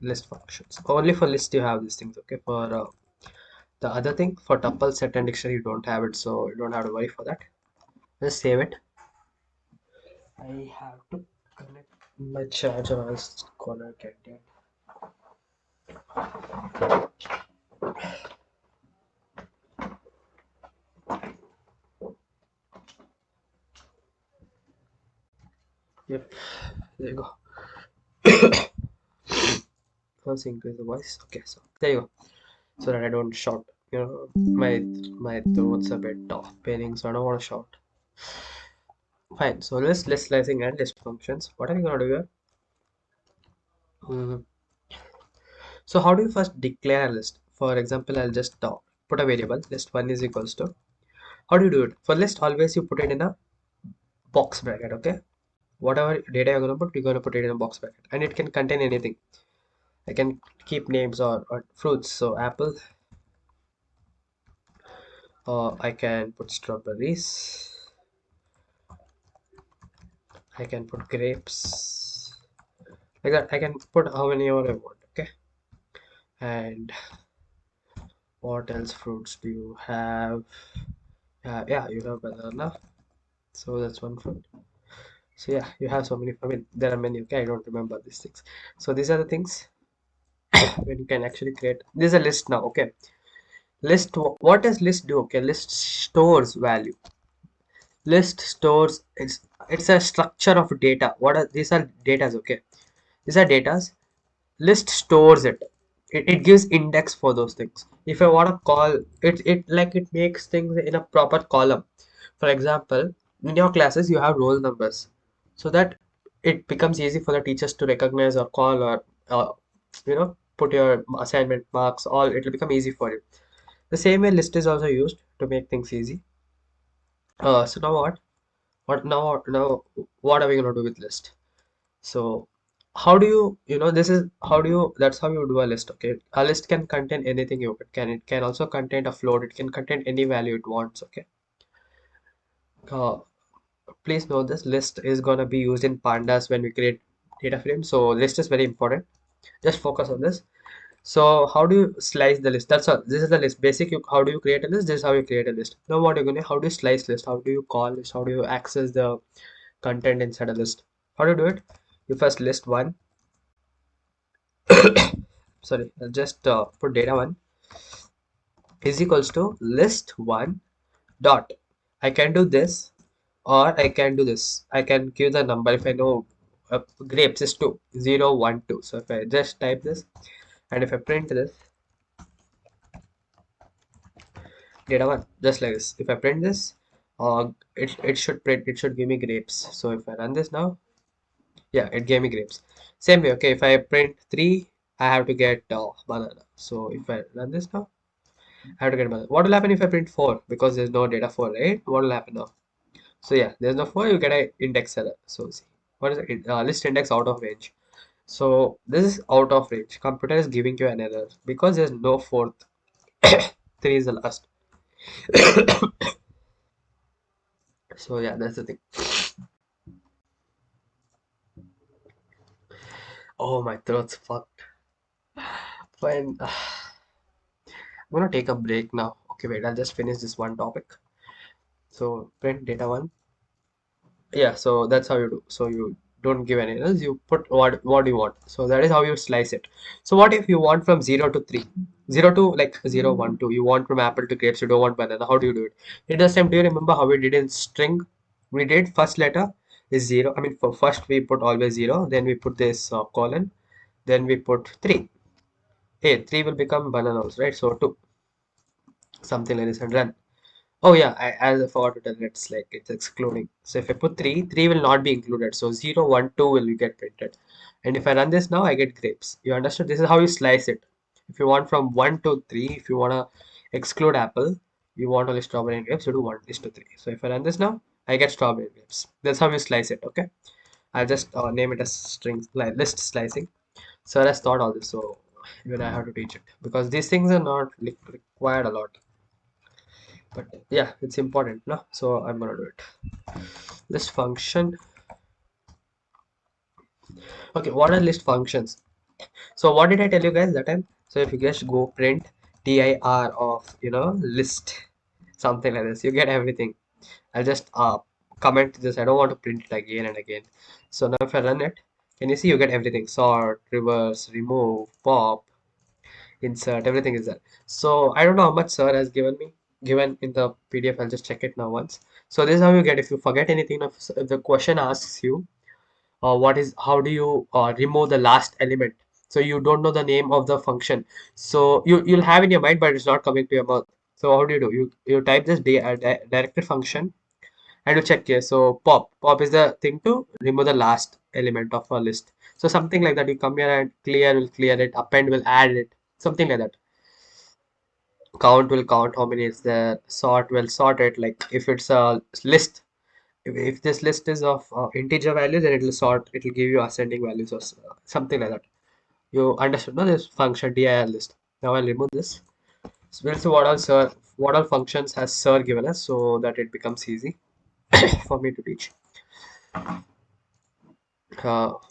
list functions. Only for list you have these things. Okay, for the other thing for tuple, set, and dictionary you don't have it, so you don't have to worry for that. Just save it. I have to connect my charger. I was gonna get it. Yep, there you go. First increase the voice. Okay, so there you go. So that I don't shout. You know, my throat's a bit paining, so I don't want to shout. Fine. So list slicing and list functions. What are we gonna do here? Mhm. So how do you first declare a list? For example, I'll just put a variable. List one is equals to. How do you do it? For list, always you put it in a box bracket. Okay. Whatever data you're gonna put it in a box bracket, and it can contain anything. I can keep names or fruits. So apple. I can put strawberries. I can put grapes. Like that. I can put how many ever I want. Okay. And what else fruits do you have? Yeah, you have banana. So that's one fruit. So yeah, you have so many. I mean, there are many. Okay, I don't remember these things. So these are the things when you can actually create. This is a list now. Okay, list. What does list do? Okay, list stores value. List stores. It's a structure of data. What are these? Are datas. Okay, these are datas. List stores it. It gives index for those things. If I want to call it makes things in a proper column. For example, in your classes you have roll numbers, so that it becomes easy for the teachers to recognize or call or put your assignment marks. All it will become easy for you. The same way list is also used to make things easy. So now what what are we going to do with list? So how do this is how do you that's how you do a list. Okay, a list can contain anything. It can also contain a float. It can contain any value it wants. Okay. uh, Please know this list is going to be used in pandas when we create data frames. So list is very important. Just focus on this. So how do you slice the list? That's all. This is the list. How do you create a list? This is how you create a list. Now what you're going to, how do you slice list? How do you call list? How do you access the content inside a list? How do you do it? You first list one. Sorry, I'll just put data one is equals to list one dot. I can do this or I can do this. I can give the number if I know grapes is 2, 0, 1, 2. So if I just type this and if I print this data one just like this, if I print this, it should give me grapes. So if I run this now, yeah, it gave me grapes. Same way, okay, if I print 3, I have to get banana. So if I run this now, I have to get banana. What will happen if I print 4? Because there's no data 4, right? What will happen now? So yeah, there's no 4, you get a index error. So see, what is it? List index out of range. So this is out of range. Computer is giving you an error because there's no fourth. 3 is the last. So yeah, that's the thing. Oh, my throat's fucked. Fine. I'm gonna take a break now. Okay, wait, I'll just finish this one topic. So print data one. Yeah, so that's how you do. So you don't give any errors. You put what you want. So that is how you slice it. So what if you want from 0 to 3? 0 to like 0, 1, 2. You want from apple to grapes. You don't want banana. How do you do it? It does time. Do you remember how we did in string? We did first letter is 0. I mean, for first we put always 0. Then we put this colon. Then we put 3. Hey, 3 will become bananas, right? So 2. Something like this and run. Oh yeah, I forgot to tell you, it's like it's excluding. So if I put 3, 3 will not be included. So 0, 1, 2 will get printed. And if I run this now, I get grapes. You understood? This is how you slice it. If you want from 1 to 3, if you want to exclude apple, you want only strawberry and grapes, you do 1 is to 3. So if I run this now, I get strawberry and grapes. That's how you slice it, okay? I'll just name it as string like list slicing. So let's thought all this. So even I have to teach it because these things are not required a lot. But yeah, it's important, no? So I'm gonna do it. List function. Okay, what are list functions? So what did I tell you guys that time? So if you just go print dir of list, something like this, you get everything. I'll just comment this. I don't want to print it again and again. So now if I run it, can you see you get everything? Sort, reverse, remove, pop, insert, everything is there. So I don't know how much sir has given in the PDF. I'll just check it now once. So this is how you get if you forget anything. If the question asks you how do you remove the last element, so you don't know the name of the function, so you'll have in your mind but it's not coming to your mouth. So how do you type this directed function and you check here. So pop is the thing to remove the last element of a list. So something like that, you come here and clear will clear it, append will add it, something like that. Count will count how many is there, sort will sort it, like if it's a list, if this list is of integer values, then it will sort, it will give you ascending values or something like that. You understood, no? This function dir list. Now I'll remove this. So we'll see what all functions has sir given us, so that it becomes easy for me to teach.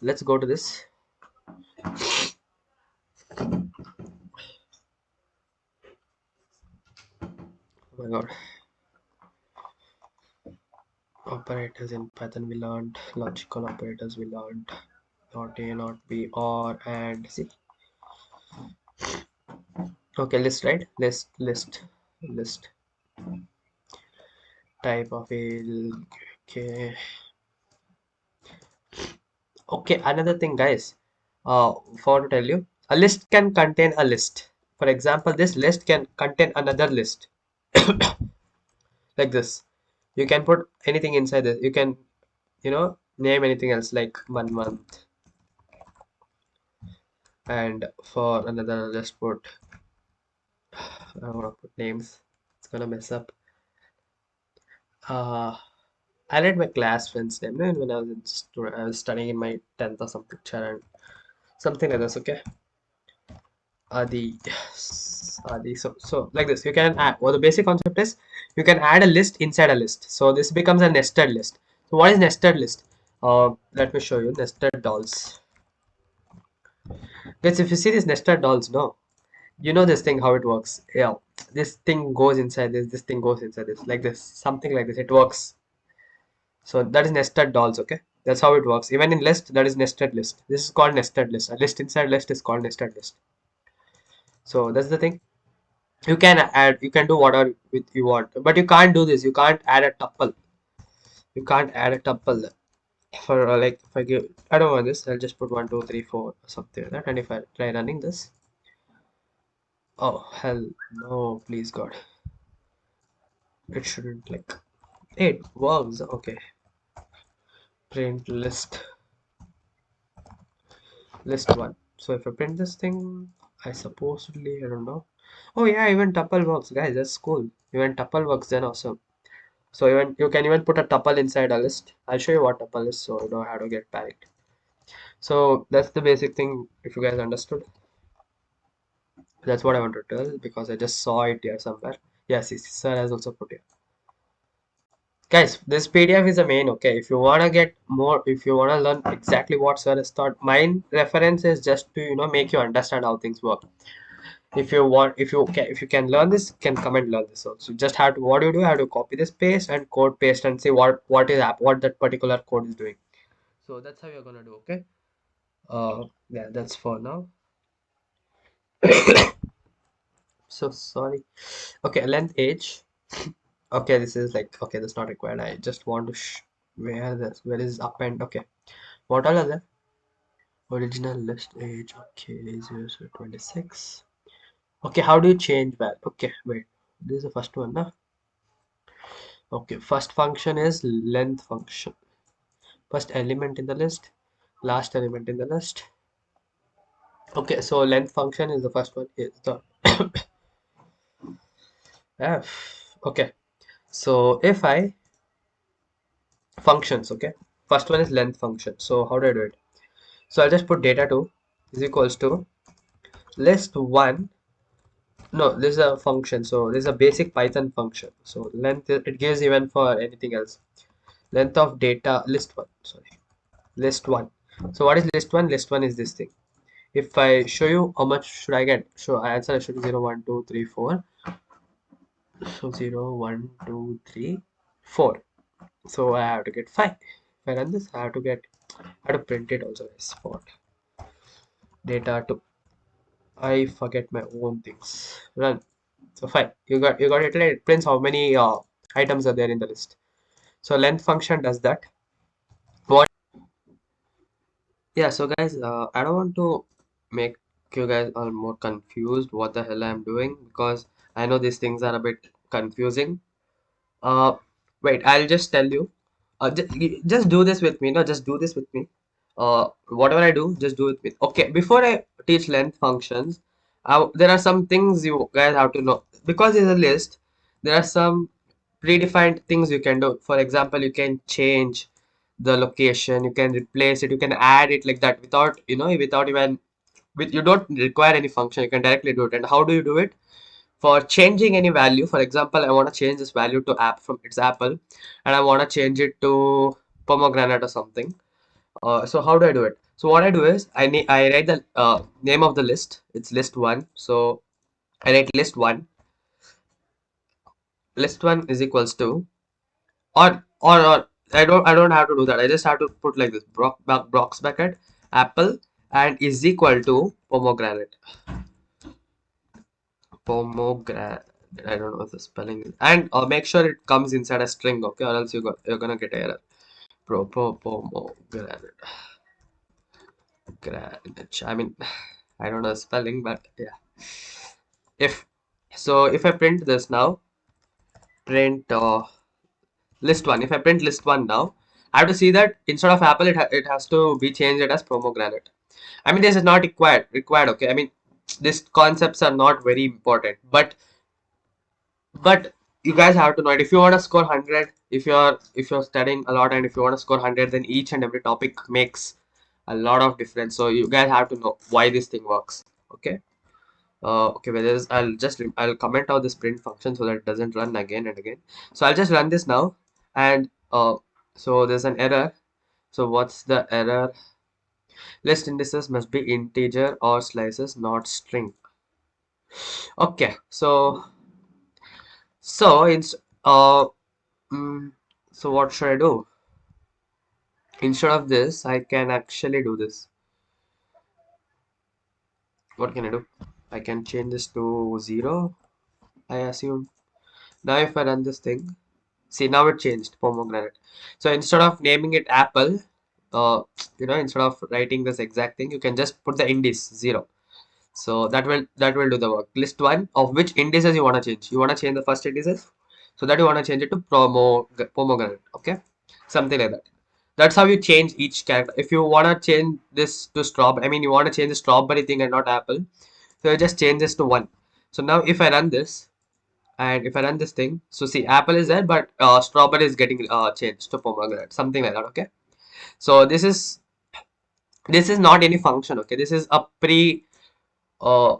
Let's go to this. Oh my god. Operators in Python we learned, logical operators we learned, not a, not b, or, and, see. Okay, list, right? List type of a. Okay. Okay, another thing, guys, for to tell you, a list can contain a list. For example, this list can contain another list, like this. You can put anything inside this. You can, name anything else like 1 month, and for another, just put. I want to put names. It's gonna mess up. Uh, I read my class friend's name, no, when I was I was studying in my 10th or something, and something like this. Okay. The so like this, you can add, well, the basic concept is you can add a list inside a list, so this becomes a nested list. So what is nested list? Let me show you nested dolls. Guys, if you see these nested dolls, no, you know this thing how it works. Yeah, this thing goes inside this thing goes inside this, like this, something like this, it works. So that is nested dolls. Okay, that's how it works. Even in list, that is nested list. This is called nested list. A list inside list is called nested list. So that's the thing. You can add, you can do whatever with you want, but you can't do this. You can't add a tuple. You can't add a tuple for like if I give, I don't want this, I'll just put 1 2 3 4 something like that. And if I try running this, oh hell no, please god, it shouldn't, like, it works. Okay, print list one. So if I print this thing, I supposedly, I don't know. Oh yeah, even tuple works, guys, that's cool. Even tuple works, then awesome. So even you can even put a tuple inside a list. I'll show you what tuple is, so you know how to get panicked. So that's the basic thing. If you guys understood, that's what I want to tell because I just saw it here somewhere. Yes, sir has also put here. Guys, this PDF is the main. Okay, if you wanna get more, if you wanna learn exactly what sir has taught, mine reference is just to make you understand how things work. If you want, if you can learn this, can come and learn this. So you just have to, what do you do? You have to copy this, paste and code paste and see what that particular code is doing. So that's how you're gonna do. Okay. Yeah, that's for now. So sorry. Okay, length age. Okay, this is like, okay, that's not required. I just want to where is append. Okay, what all are there? Original list age. Okay, 0 26. Okay, how do you change that? Okay, wait. This is the first one, nah? Okay, first function is length function. First element in the list, last element in the list. Okay, so length function is the first one. Is the f. Okay, so if I functions, okay, first one is length function. So how do I do it? So I'll just put data2 is equals to list one. No, this is a function. So this is a basic Python function. So length it gives even for anything else. Length of data list one. Sorry, list one. So what is list one? List one is this thing. If I show you how much should I get, so I answer should be 0, 1, 2, 3, 4. So 0, 1, 2, 3, 4. So I have to get 5. If I run this, I have to print it also as for data 2. I forget my own things. Run. So 5. You got it right. It prints how many items are there in the list. So length function does that. What? Yeah. So guys, I don't want to make you guys all more confused what the hell I'm doing because I know these things are a bit confusing. Uh, Wait, I'll just tell you. Just do this with me. No, just do this with me. Whatever I do, just do it with. Okay, before I teach length functions, there are some things you guys have to know. Because it's a list, there are some predefined things you can do. For example, you can change the location, you can replace it, you can add it like that without, without even, you don't require any function. You can directly do it. And how do you do it? For changing any value, for example, I want to change this value to app from its apple, and I want to change it to pomegranate or something. So how do I do it? So what I do is I write the name of the list. It's list one. So I write list one. List one is equals to, or I don't have to do that. I just have to put like this box bracket apple and is equal to pomegranate. Pomegranate. I don't know what the spelling is. And make sure it comes inside a string, okay? Or else you're gonna get error. Pomegranate. Granite. I mean, I don't know spelling, but yeah. If if I print this now, print list one. If I print list one now, I have to see that instead of apple, it has to be changed it as pomegranate. I mean, this is not required. Okay. I mean, these concepts are not very important, but you guys have to know it. If you want to score 100, if you're studying a lot and if you want to score 100, then each and every topic makes a lot of difference. So you guys have to know why this thing works. Okay. Okay, but I'll comment out this print function so that it doesn't run again and again. So I'll just run this now, and so there's an error. So what's the error? List indices must be integer or slices, not string. Okay, so it's mm, so what should I do? Instead of this, I can actually do this. What can I do? I can change this to 0, I assume. Now if I run this thing, see now it changed pomegranate. So instead of naming it apple, instead of writing this exact thing, you can just put the indice 0. So that will do the work. List one of which indices you want to change. You want to change the first indices, so that you want to change it to pomegranate. Okay, something like that. That's how you change each character. If you want to change this to strawberry, I mean you want to change the strawberry thing and not apple, so you just change this to 1. So now if I run this, and if I run this thing, so see apple is there, but strawberry is getting changed to pomegranate, something like that. Okay, so this is not any function. Okay, this is a uh,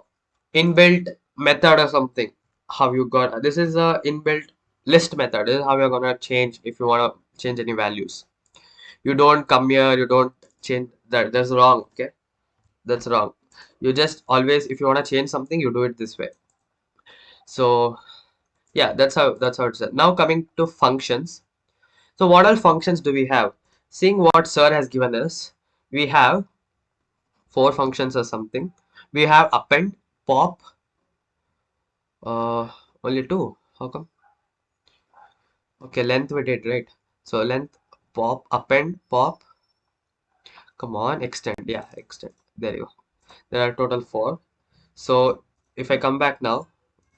inbuilt method or something. How you got this is a inbuilt list method. This is how you're gonna change if you want to change any values. You don't come here, you don't change that. That's wrong. Okay, that's wrong. You just always, if you want to change something, you do it this way. So yeah, that's how it's done. Now coming to functions. So what all functions do we have? Seeing what sir has given us, we have 4 functions or something. We have append, pop, uh, only 2. How come? Okay, length we did, right? So length, pop, append, pop. Come on, extend. Yeah, extend. There you go. There are total 4. So if I come back now,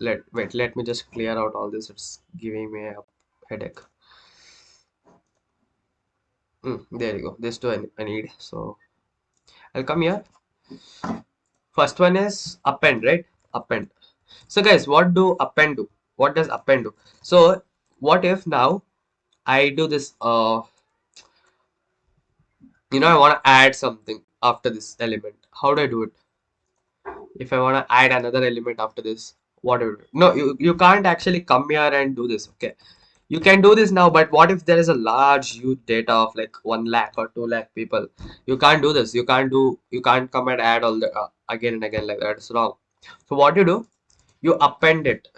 let me just clear out all this. It's giving me a headache. There you go. This two I need. So I'll come here. First one is append, right? Append. So guys, what do append do? What does append do? So what if now I do this, I want to add something after this element. How do I do it? If I want to add another element after this, what do I do? No, you can't actually come here and do this. Okay, you can do this now, but what if there is a large huge data of like 1 lakh or 2 lakh people? You can't do this. You can't come and add all the again and again like that. It's wrong. So what you do, you append it.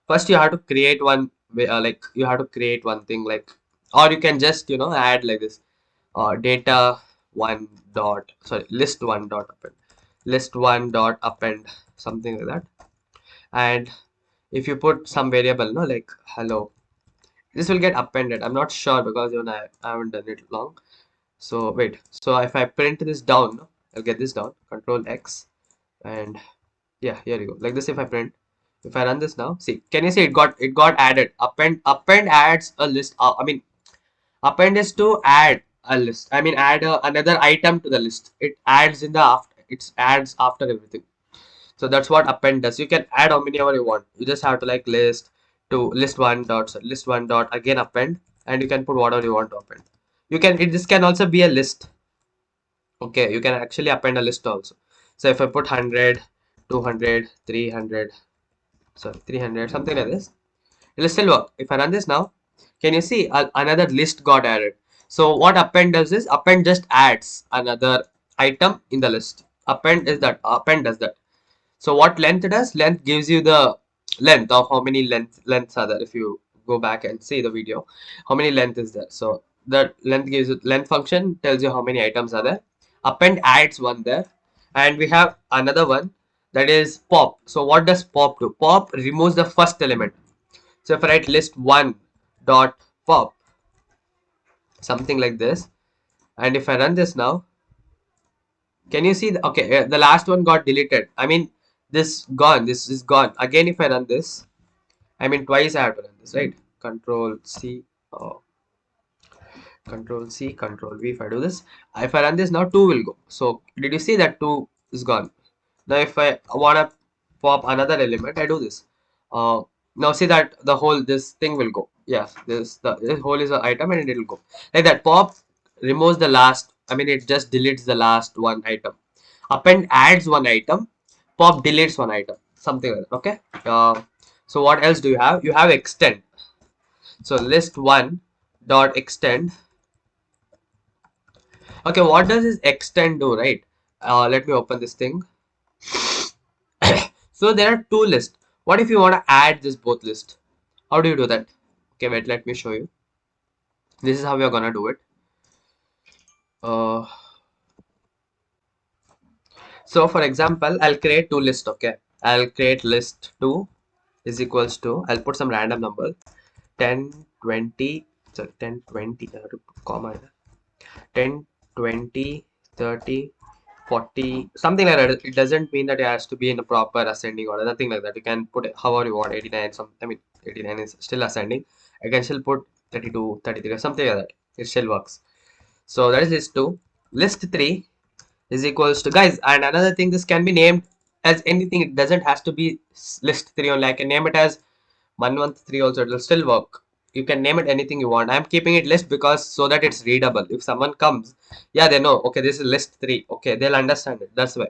First you have to create one, like you have to create one thing, like, or you can just add like this, data one dot, sorry, list one dot append, list one dot append, something like that. And if you put some variable, no, like hello, this will get appended. I'm not sure because I haven't done it long. So wait, so if I print this down, no, I'll get this down, control X, and yeah, here you go, like this. If I print, if I run this now, see, can you see it got added? Append adds a list, append is to add a list, add another item to the list. It adds in the after, it adds after everything. So that's what append does. You can add how many ever you want. You just have to like list to list one dot, so list one dot again append, and you can put whatever you want to append. This can also be a list. Okay, you can actually append a list also. So if I put 100, 200, 300, sorry, 300, something like this, it will still work. If I run this now, can you see another list got added? So what append does is, append just adds another item in the list. Append does that. So what length does? Length gives you the length of how many lengths are there. If you go back and see the video, how many length is there? So that length gives you, length function tells you how many items are there. Append adds one there, and we have another one, that is pop. So what does pop do? Pop removes the first element. So if I write list one dot pop, something like this, and if I run this now, can you see okay, the last one got deleted. This gone, this is gone. Again, if I run this, twice I have to run this, right? Control C, Control C, Control V. If I do this, if I run this now, 2 will go. So did you see that 2 is gone? Now if I want to pop another element, I do this. Now see that the whole, this thing will go. Yes, this whole is an item and it will go like that. Pop removes the last, it just deletes the last one item. Append adds one item. Pop deletes one item, something like that. Okay. So what else do you have? You have extend. So list one dot extend. Okay, what does this extend do, right? Let me open this thing. So there are two lists. What if you want to add this both list? How do you do that? Okay, wait, let me show you. This is how we are gonna do it. So for example, I'll create two lists. Okay, I'll create list 2 is equals to, I'll put some random number, 10, 20, sorry, 10, 20, I have to put comma here. 10, 20, 30, 40, something like that. It doesn't mean that it has to be in a proper ascending order, nothing like that. You can put it however you want. 89, 89 is still ascending. I can still put 32, 33 or something like that. It still works. So that is list 2. List 3 is equals to, guys, and another thing, this can be named as anything. It doesn't has to be list 3 only. I can name it as 113 also. It will still work. You can name it anything you want. I'm keeping it list because so that it's readable. If someone comes, yeah, they know, okay, this is list 3. Okay, they'll understand it. That's why.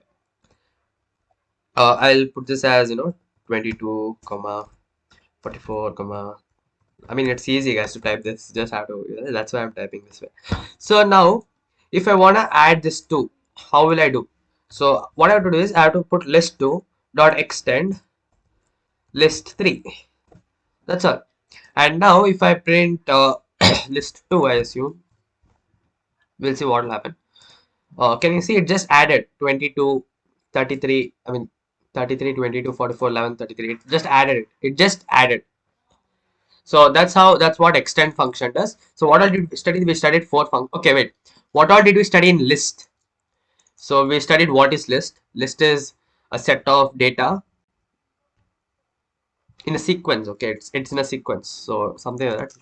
I'll put this as 22 comma 44 comma. It's easy, guys, to type this. Just have to, that's why I'm typing this way. So now if I want to add this 2, how will I do? So what I have to do is I have to put list 2 dot extend list 3. That's all. And now if I print list 2, I assume we'll see what will happen. Can you see it just added 22, 33, 33, 22, 44, 11, 33. It just added it. It just added. So that's what extend function does. So what all did we study? We studied 4 functions. Okay, wait. What all did we study in list? So we studied what is list. List is a set of data in a sequence. Okay, it's in a sequence. So something like that.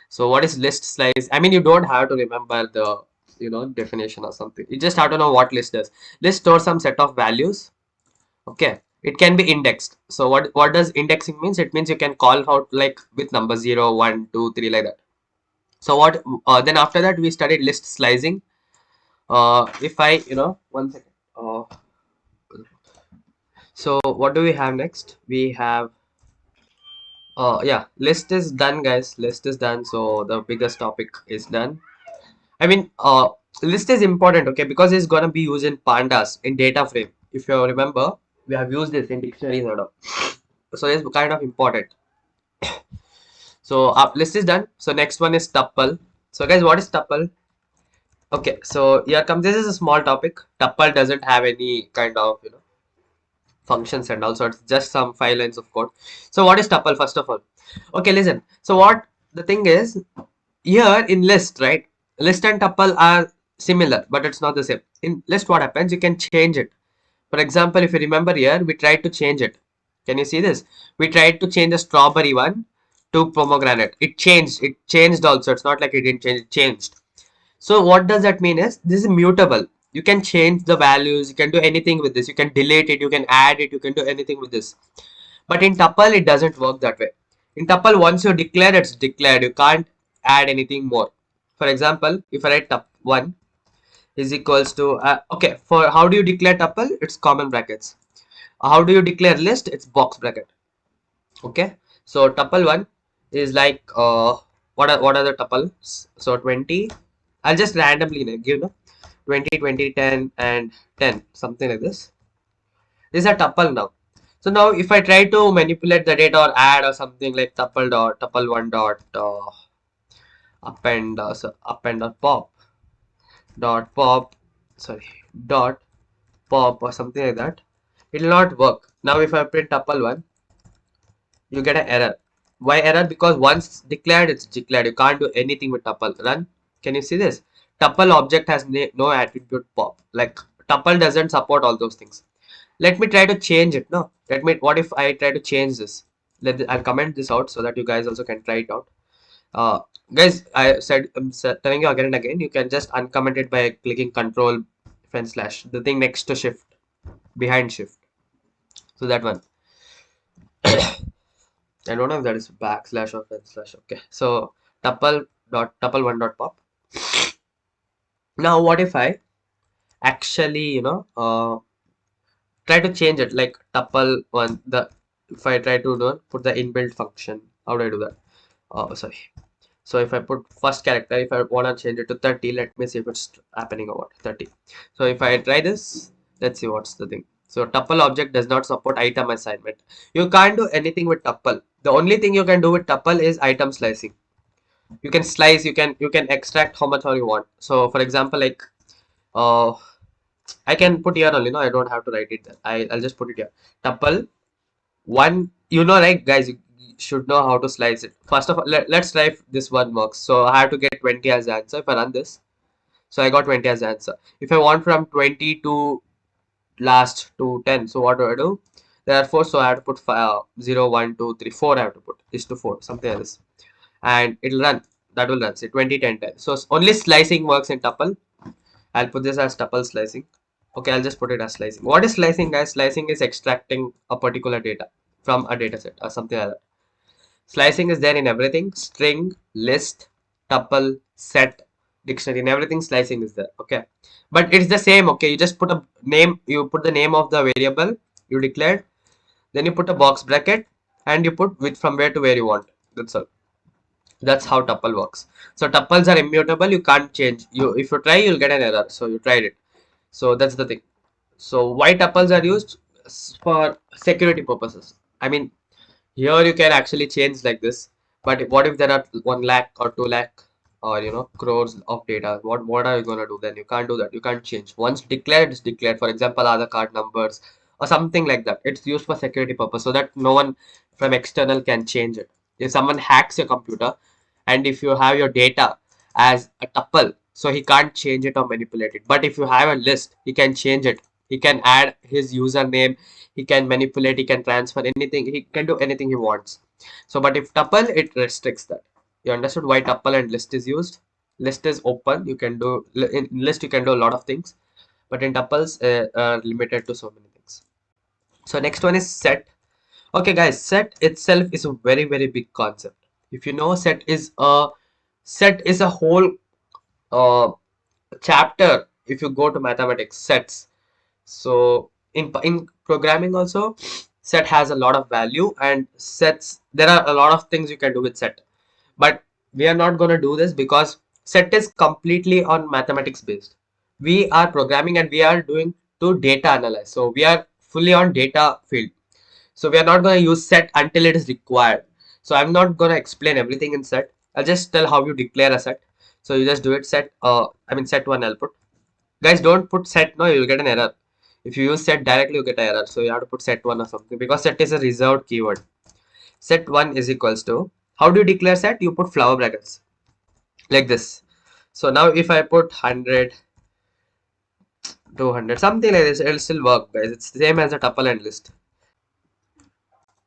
So what is list slice? I mean, you don't have to remember the definition or something. You just have to know what list does. List stores some set of values. Okay, it can be indexed. So what does indexing means? It means you can call out like with number 0, 1, 2, 3 like that. So what then after that we studied list slicing. If I one second. So what do we have next? We have yeah, list is done, guys. List is done. So the biggest topic is done. I mean, list is important, okay, because it's gonna be used in pandas in data frame. If you remember, we have used this in dictionaries and all. So it's kind of important. So list is done. So next one is tuple. So guys, what is tuple? Okay, so here comes. This is a small topic. Tuple doesn't have any kind of functions and also it's just some 5 lines of code. So what is tuple first of all? Okay, listen. So what the thing is here in list, right? List and tuple are similar, but it's not the same. In list, what happens? You can change it. For example, if you remember here, we tried to change it. Can you see this? We tried to change the strawberry one to pomegranate. It changed. It changed also. It's not like it didn't change. It changed. So what does that mean is this is mutable. You can change the values. You can do anything with this. You can delete it. You can add it. You can do anything with this. But in tuple, it doesn't work that way. In tuple, once you declare, it's declared. You can't add anything more. For example, if I write tup1 is equals to okay, for how do you declare tuple? It's common brackets. How do you declare list? It's box bracket. Okay, so tuple1 is like what are the tuples? So 20. I'll just randomly give 20, 20, 10, and 10, something like this. This is a tuple now. So now if I try to manipulate the data or add or something like tuple1 dot append or pop sorry dot pop or something like that, it will not work. Now if I print tuple1, you get an error. Why error? Because once declared, it's declared. You can't do anything with tuple. Run. Can you see this? Tuple object has no attribute pop. Like tuple doesn't support all those things. Let me try to change it. No, what if I try to change this? I'll comment this out so that you guys also can try it out. Guys, I'm telling you again and again, you can just uncomment it by clicking control / the thing next to shift, behind shift. So that one. I don't know if that is backslash or / okay. So tuple1 dot pop. Now what if I actually try to change it like tuple1 the if I try to put the inbuilt function, how do I do that? Oh, sorry. So if I put first character, if I want to change it to 30, let me see if it's happening or what. 30. So if I try this, let's see what's the thing. So tuple object does not support item assignment. You can't do anything with tuple. The only thing you can do with tuple is item slicing. You can slice, you can extract how much all you want. So for example, like I can put here only, no, I don't have to write it there. I'll just put it here. Tuple one, right, guys, you should know how to slice it. First of all, let's try if this one works. So I have to get 20 as the answer. If I run this, so I got 20 as the answer. If I want from 20 to last to 10, so what do I do? Therefore, so I have to put 0, 1, 2, 3, 4. I have to put this to 4, something like this, and it'll run. That will run. Say 20, 10, 10. So only slicing works in tuple. I'll put this as tuple slicing. Okay, I'll just put it as slicing. What is slicing, guys? Slicing is extracting a particular data from a data set or something like that. Slicing is there in everything. String, list, tuple, set, dictionary, in everything slicing is there. Okay. But it's the same. Okay. You just put a name, you put the name of the variable you declared. Then you put a box bracket and you put from where to where you want. That's all. That's how tuple works. So tuples are immutable. You can't change. If you try, you'll get an error. So you tried it. So that's the thing. So why tuples are used? For security purposes. I mean, here you can actually change like this. But what if there are 1 lakh or 2 lakh or crores of data? What are you gonna do then? You can't do that. You can't change. Once declared, it's declared. For example, Aadhaar card numbers or something like that. It's used for security purpose so that no one from external can change it. If someone hacks your computer and if you have your data as a tuple, so he can't change it or manipulate it. But if you have a list, he can change it. He can add his username, he can manipulate, he can transfer anything, he can do anything he wants. So but if tuple, it restricts that. You understood why tuple and list is used? List is open. You can do in list. You can do a lot of things, but in tuples are limited to so many things. So next one is set. Okay, guys, set itself is a very very big concept. If you know, set is a whole uh, chapter. If you go to mathematics, sets. So in programming also, set has a lot of value, and sets, there are a lot of things you can do with set. But we are not going to do this because set is completely on mathematics based. We are programming and we are doing to data analyze. So we are fully on data field. So we are not going to use set until it is required. So I'm not going to explain everything in set. I'll just tell how you declare a set. So you just do it set, set one output. Guys, don't put set, no, you'll get an error. If you use set directly, you get an error. So you have to put set one or something because set is a reserved keyword. Set one is equals to, how do you declare set? You put flower brackets like this. So now if I put 100, 200, something like this, it'll still work, guys. It's the same as a tuple and list.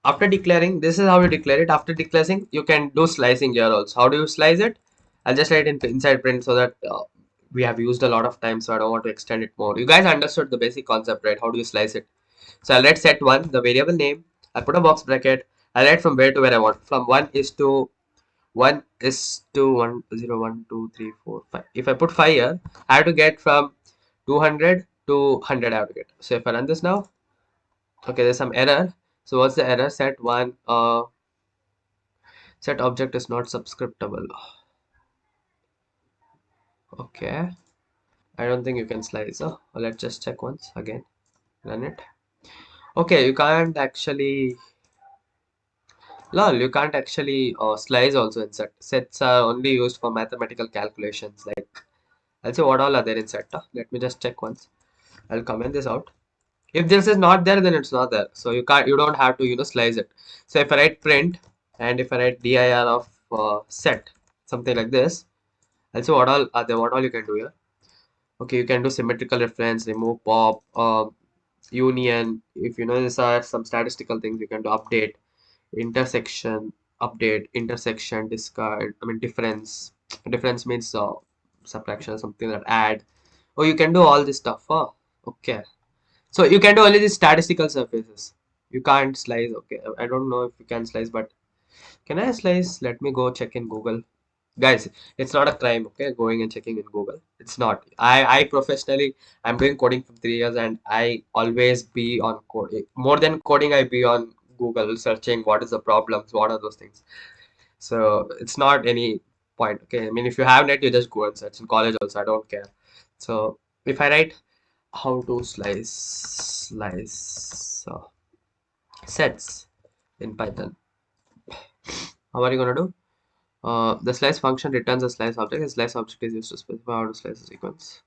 After declaring, this is how you declare it. After declaring, you can do slicing here also. How do you slice it? I'll just write in inside print so that we have used a lot of time, so I don't want to extend it more. You guys understood the basic concept, right? How do you slice it? So I'll write set one, the variable name. I'll put a box bracket. I'll write from where to where I want. From 1 is to 1. If I put 5 here, I have to get from 200 to 100. I have to get. So if I run this now, okay, there's some error. So what's the error? Set one. Set object is not subscriptable. Okay. I don't think you can slice. Let's just check once again. Run it. Okay, you can't actually. Lol, you can't actually slice also in set. Sets are only used for mathematical calculations. Like, I'll say what all are there in set. Let me just check once. I'll comment this out. If this is not there, then it's not there. So you don't have to, slice it. So if I write print and if I write dir of set, something like this, I'll say what all are there, what all you can do here. Okay, you can do symmetrical reference, remove pop, union. If you know these are some statistical things, you can do update, intersection, update, intersection, discard. I mean difference. Difference means subtraction, something that add. Oh, you can do all this stuff. Oh, okay. So you can do only these statistical surfaces. You can't slice. Okay, I don't know if you can slice, but can I slice? Let me go check in Google. Guys, it's not a crime, okay? Going and checking in Google. It's not. I professionally, I'm doing coding for 3 years and I always be on coding. More than coding, I be on Google searching what is the problems, what are those things. So it's not any point, okay? I mean, if you have net, you just go and search. In college also, I don't care. So if I write how to slice sets in Python, how are you gonna do? The slice function returns a slice object. A slice object is used to specify how to slice a sequence.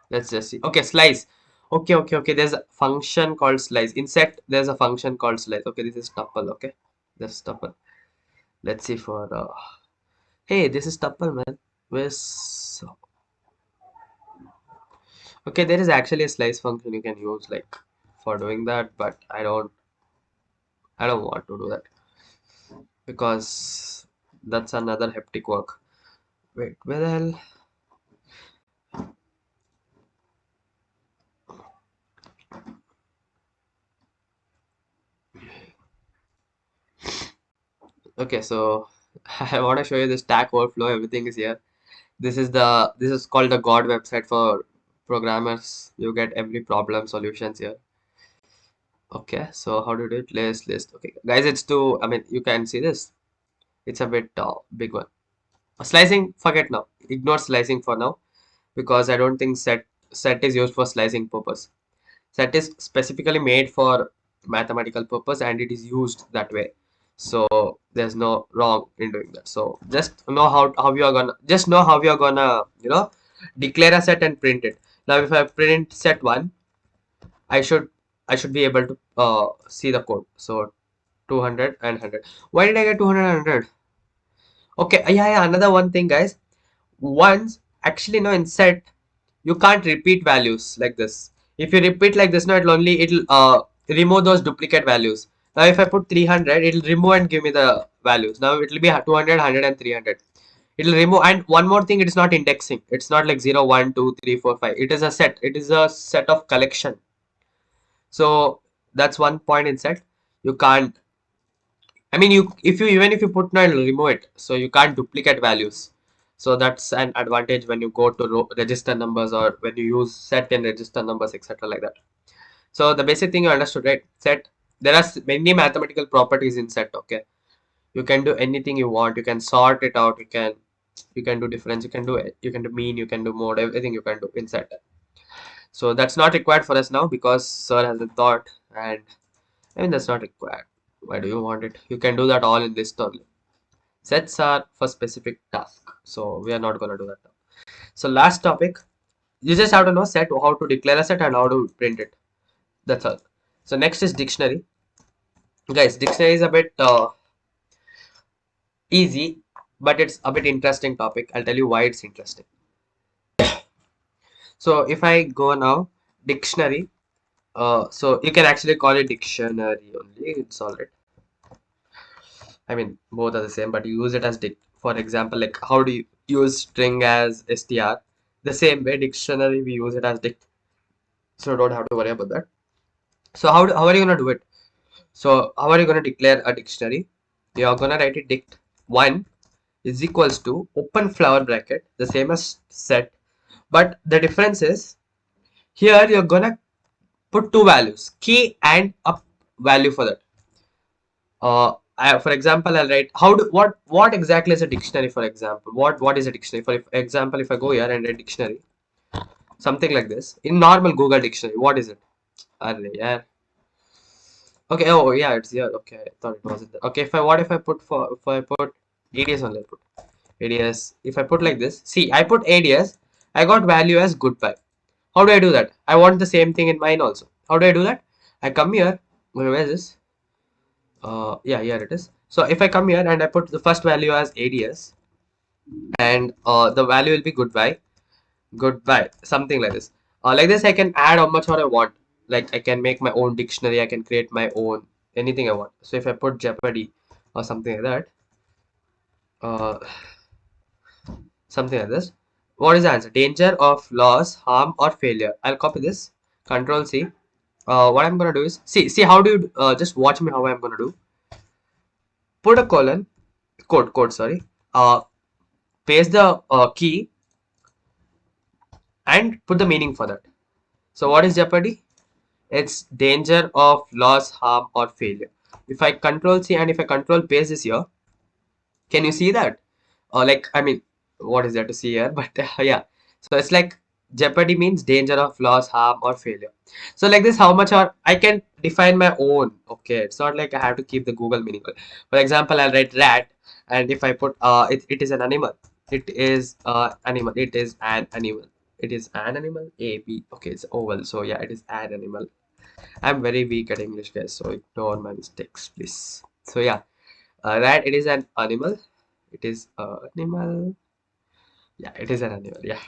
Let's just see. Okay, slice. Okay. There's a function called slice. In set, there's a function called slice. Okay, this is tuple. Okay, this is tuple. Let's see for. Hey, this is tuple, man. Where's. Okay, there is actually a slice function you can use like for doing that, but I don't want to do that because that's another hectic work. Wait, where the hell? Okay, so I want to show you the Stack Overflow. Everything is here. This is called the God website for programmers. You get every problem solutions here. Okay, so how to do it? List. Okay, guys, it's too. I mean, you can see this. It's a bit big one. Slicing, forget now. Ignore slicing for now because I don't think set is used for slicing purpose. Set is specifically made for mathematical purpose and it is used that way. So there's no wrong in doing that. So just know how you are gonna declare a set and print it. Now if I print set one, I should be able to see the code. So 200 and 100. Why did I get 200 and 100? Okay, yeah, another one thing, guys. Once actually no in set you can't repeat values like this. If you repeat like this, no, it'll remove those duplicate values. Now if I put 300, it will remove and give me the values. Now it will be 200, 100 and 300. It will remove. And one more thing, it is not indexing. It's not like 0, 1, 2, 3, 4, 5. It is a set. It is a set of collection. So that's one point in set. You can't, I mean, even if you put now, it'll remove it. So you can't duplicate values. So that's an advantage when you go to register numbers, or when you use set and register numbers, etc. like that. So the basic thing you understood, right? Set. There are many mathematical properties in set. Okay, you can do anything you want. You can sort it out. You can do difference. You can do mean. You can do mode. Everything you can do in set. So that's not required for us now because sir hasn't thought, and I mean that's not required. Why do you want it? You can do that all in list only. Sets are for specific task. So we are not gonna do that now. So last topic, you just have to know set, how to declare a set and how to print it. That's all. So next is dictionary. Guys, dictionary is a bit easy, but it's a bit interesting topic. I'll tell you why it's interesting. So if I go now, dictionary. So you can actually call it dictionary only. It's all right. I mean, both are the same, but you use it as dict. For example, like how do you use string as str? The same way, dictionary we use it as dict. So don't have to worry about that. So how are you gonna do it? So how are you gonna declare a dictionary? You are gonna write it dict one is equals to open flower bracket, the same as set, but the difference is here you're gonna put two values, key and a value for that. For example, I'll write what exactly is a dictionary. For example, what is a dictionary? For example, if I go here and write dictionary, something like this in normal Google dictionary, what is it? Yeah. Okay. Oh yeah, it's here. Okay, I thought it wasn't there. Okay, if I put if I put ADS only, I put ADS. If I put like this, see, I put ADS. I got value as goodbye. How do I do that? I want the same thing in mine also. How do I do that? I come here. Where is this? Yeah, here it is. So if I come here and I put the first value as ADS, and the value will be goodbye, something like this. Like this, I can add how much I want. Like I can make my own dictionary. I can create my own anything I want. So if I put Jeopardy or something like that, uh, something like this. What is the answer? Danger of loss, harm, or failure. I'll copy this. Control C. What I'm gonna do is see how do you just watch me how I'm gonna do. Put a colon, code. Sorry. Paste the key and put the meaning for that. So what is jeopardy? It's danger of loss, harm, or failure. If I control C and if I control paste this here, can you see that? Or like, I mean, what is there to see here? But yeah, so it's like jeopardy means danger of loss, harm, or failure. So like this, how much or I can define my own. Okay, it's not like I have to keep the Google meaning. For example, I'll write rat, and if I put it is an animal. It is animal. It is an animal. It is an animal. A B. Okay, it's oval. So yeah, it is an animal. I'm very weak at English, guys. So ignore my mistakes, please. So yeah, rat. It is an animal. It is animal. Yeah, it is an animal. Yeah.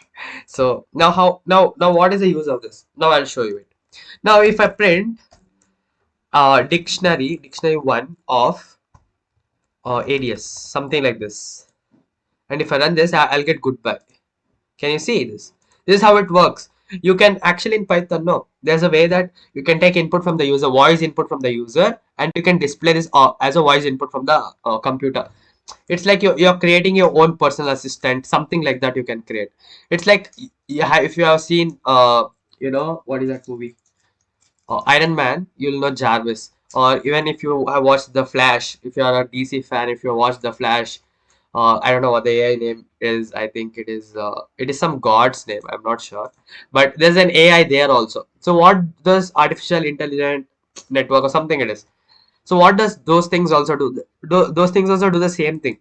So now now what is the use of this? Now I'll show you it. Now if I print dictionary one of ADS, something like this, and if I run this, I'll get goodbye. Can you see this? This is how it works. You can actually in Python, no, there's a way that you can take input from the user, voice input from the user, and you can display this as a voice input from the computer. It's like you're creating your own personal assistant, something like that you can create. It's like if you have seen what is that movie, Iron Man, you'll know Jarvis. Or even if you have watched The Flash, if you are a DC fan, if you watched The Flash, I don't know what the AI name is. I think it is some god's name. I'm not sure, but there's an AI there also. So what does artificial intelligent network or something it is? So what does those things also do? Those things also do the same thing.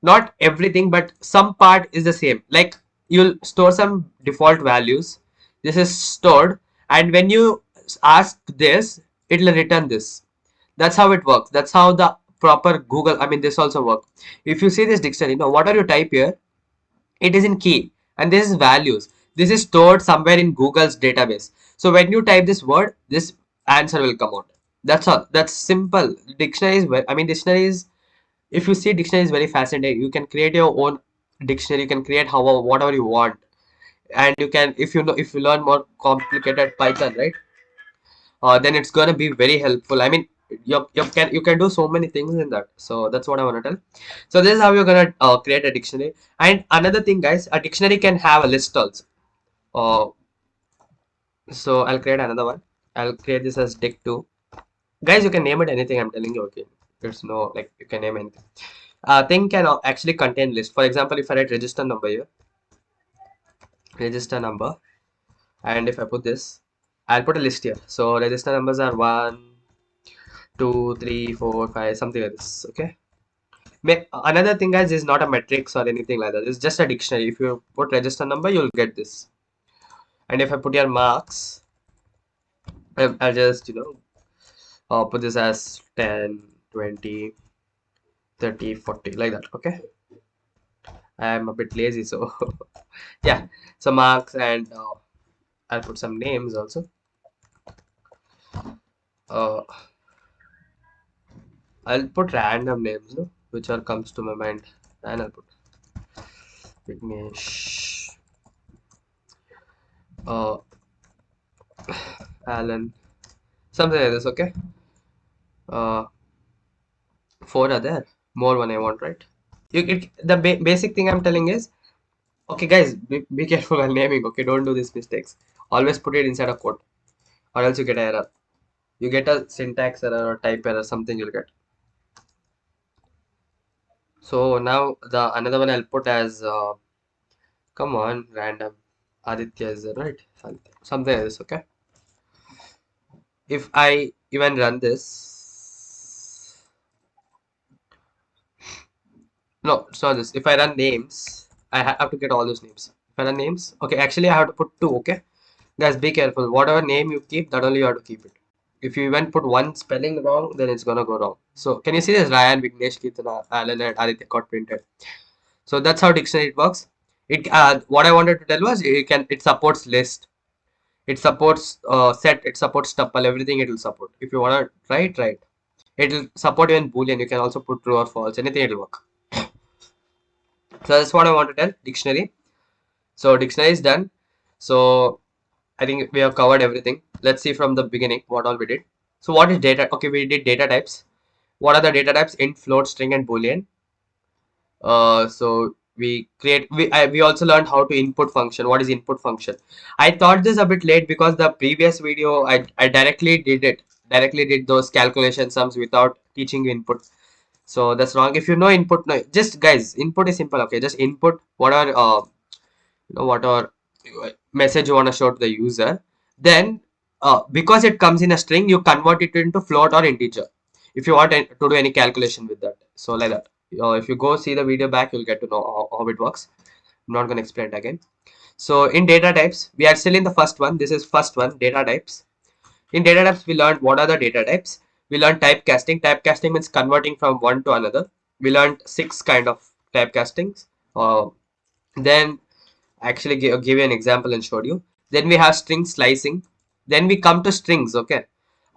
Not everything, but some part is the same. Like you'll store some default values. This is stored, and when you ask this, it'll return this. That's how it works. That's how the proper Google, I mean, this also works. If you see this dictionary, now whatever you type here, it is in key, and this is values. This is stored somewhere in Google's database. So when you type this word, this answer will come out. That's all. That's simple. Dictionary is I mean, dictionaries. If you see dictionary is very fascinating. You can create your own dictionary. You can create how whatever you want, and you can if you learn more complicated Python, right? Then it's gonna be very helpful. I mean, you can do so many things in that. So that's what I want to tell. So this is how you're gonna create a dictionary. And another thing, guys, a dictionary can have a list also. Uh, so I'll create another one. I'll create this as dict2. Guys, you can name it anything. I'm telling you. Okay, there's no like you can name anything. Thing can actually contain list. For example, if I write register number here, register number, and if I put this, I'll put a list here. So register numbers are 1, 2, 3, 4, 5, something like this. Okay. Another thing, guys, is not a matrix or anything like that. It's just a dictionary. If you put register number, you'll get this. And if I put your marks, I'll just put this as 10, 20, 30, 40, like that. Okay. I'm a bit lazy, so yeah. So marks, and I'll put some names also. Uh, I'll put random names, no? Whichever comes to my mind, and I'll put Vignesh, uh, Alan, something like this. Okay. Uh, Four are there. More one I want, right? The basic thing I'm telling is, okay, guys, be careful while naming. Okay, don't do these mistakes. Always put it inside a quote, or else you get an error. You get a syntax error or type error, something you'll get. So now the another one I'll put as come on, random. Aditya is there, right? Something like this, okay? If I even run this, no, it's not this. If I run names, I have to get all those names. If I run names, okay, actually I have to put two, okay? Guys, be careful. Whatever name you keep, that only you have to keep it. If you even put one spelling wrong, then it's gonna go wrong. So can you see this? Ryan, Vignesh, Keetana, Alan, and Aditya got printed. So that's how dictionary it works. It what I wanted to tell was it supports list, it supports set, it supports tuple, everything it will support. If you wanna try it. It will support even boolean. You can also put true or false. Anything it will work. So that's what I want to tell. Dictionary. So dictionary is done. So I think we have covered everything. Let's see from the beginning what all we did. So what is data? Okay, we did data types. What are the data types? Int, float, string, and boolean. So we also learned how to input function. What is input function? I thought this a bit late because the previous video I directly did those calculation sums without teaching you input. So that's wrong. If you know input, no, just guys, input is simple. Okay, just input whatever whatever message you want to show to the user. Then because it comes in a string, you convert it into float or integer if you want to do any calculation with that. So like that. If you go see the video back, you'll get to know how it works. I'm not going to explain it again. So in data types, we are still in the first one. This is first one, data types. In data types, we learned what are the data types. We learned typecasting. Typecasting means converting from one to another. We learned 6 kind of typecastings. Then actually give you an example and showed you. Then we have string slicing. Then we come to strings. Okay.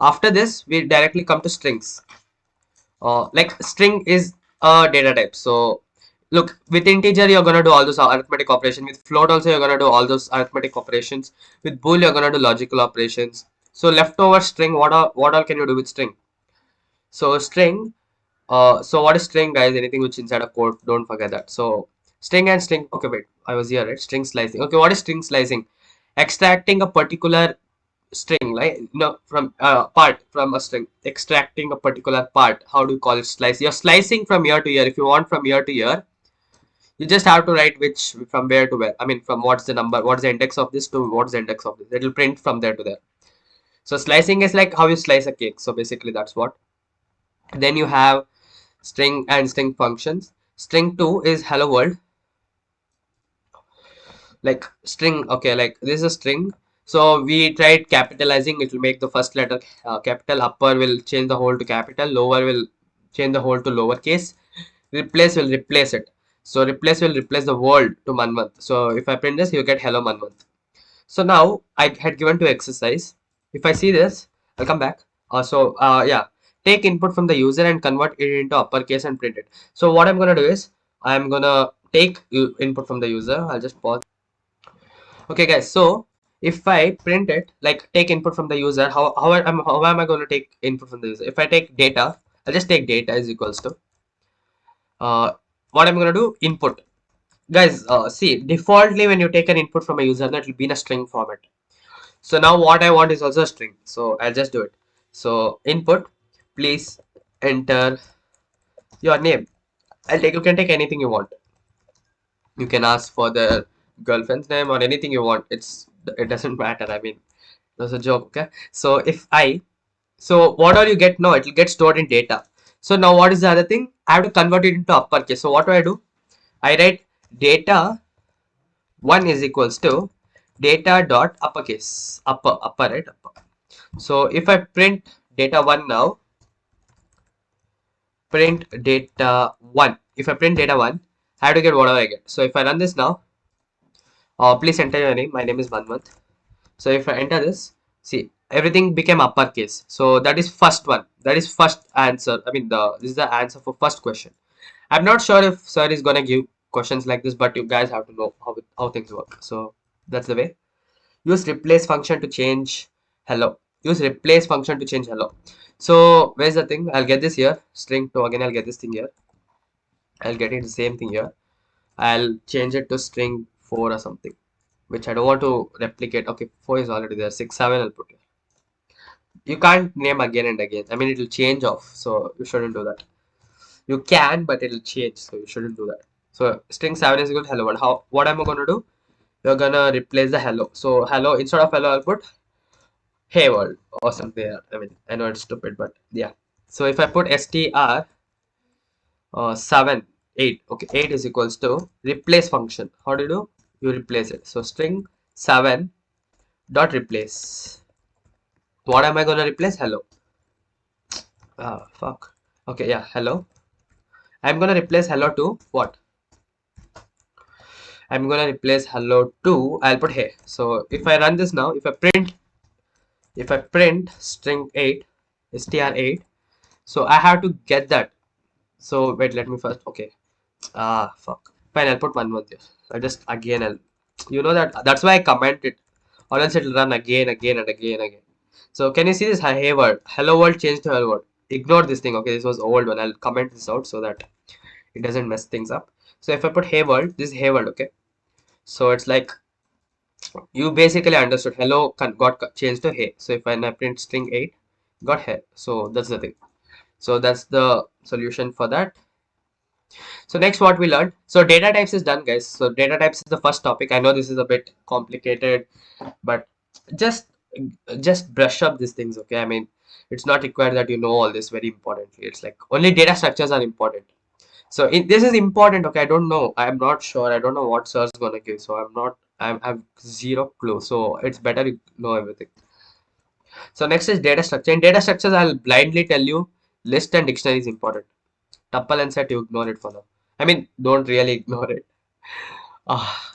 After this, we directly come to strings. Like string is a data type. So look, with integer you're gonna do all those arithmetic operation. With float also you're gonna do all those arithmetic operations. With bool you're gonna do logical operations. So leftover string, what all can you do with string? So string. So what is string, guys? Anything which inside a code, don't forget that. So string and string. Okay, wait, I was here, right? String slicing. Okay, what is string slicing? Extracting a particular string, like no, from part from a string, extracting a particular part. How do you call it? Slice. You're slicing from here to here. If you want from here to here, you just have to write which from where to where. I mean, from what's the number, what's the index of this to what's the index of this. It will print from there to there. So slicing is like how you slice a cake. So basically that's what. Then you have string and string functions. String 2 is hello world. Like string, okay, like this is a string. So we tried capitalizing, it will make the first letter capital, upper will change the whole to capital, lower will change the whole to lowercase, replace will replace it. So replace will replace the world to Manvanth. So if I print this, you get hello Manvanth. So now I had given to exercise. If I see this, I'll come back. Yeah, take input from the user and convert it into uppercase and print it. So what I'm gonna do is I'm gonna take input from the user. I'll just pause. Okay, guys. So if I print it, like take input from the user, how am I going to take input from the user? If I take data, I'll just take data is equals to what I'm going to do input. Guys, see defaultly when you take an input from a user, that will be in a string format. So now what I want is also a string. So I'll just do it. So input, please enter your name. You can take anything you want. You can ask for the girlfriend's name or anything you want. It doesn't matter. I mean, that's a joke. Okay. So if I so what all you get now, it will get stored in data. So now what is the other thing? I have to convert it into uppercase. So what do? I write data one is equals to data dot uppercase upper right upper. So if I print data one now, print data one. If I print data one, I have to get whatever I get. So if I run this now, please enter your name. My name is Manvant. So if I enter this, see everything became uppercase. So that is first one. That is first answer. I mean this is the answer for first question. I'm not sure if sir is gonna give questions like this, but you guys have to know how things work. So that's the way. Use replace function to change hello. Use replace function to change hello. So where's the thing? I'll get this here. String to again I'll get this thing here. I'll get it the same thing here. I'll change it to string 4 or something, which I don't want to replicate. Okay, 4 is already there. 6, 7 I'll put here. You can't name again and again. I mean, it'll change off, so you shouldn't do that. You can, but it'll change, so you shouldn't do that. So string 7 is equal to hello world. What am I going to do? You're gonna replace the hello. So hello, instead of hello, I'll put hey world or something. I mean, I know it's stupid, but yeah. So if I put str 7, 8, okay, 8 is equals to replace function. How do you do? You replace it. So string 7 dot replace. What am I gonna replace? Hello. Ah, fuck. Okay, yeah, hello. I'm gonna replace hello to what? I'm gonna replace hello to, I'll put hey. So if I run this now, if I print string 8, str8, so I have to get that. So wait, let me first, okay. Ah, fuck. Fine, I'll put one more there. I just, again, you know that's why I comment it. Or else it'll run again, again, and again, again. So can you see this hey world? Hello world changed to hello world. Ignore this thing, okay? This was old one. I'll comment this out so that it doesn't mess things up. So if I put hey world, this is hey world, okay? So it's like you basically understood hello got changed to hey. So if I print string 8, got hey. So that's the thing. So that's the solution for that. So next what we learned. So data types is done, guys. So data types is the first topic. I know this is a bit complicated, but just just brush up these things, okay? I mean, it's not required that you know all this very importantly. It's like only data structures are important. So this is important, okay? I don't know. I'm not sure. I don't know what sir's gonna give. So I have zero clue. So it's better you know everything. So next is data structure. In data structures, I'll blindly tell you list and dictionary is important. Tuple and set, you ignore it for now. I mean, don't really ignore it.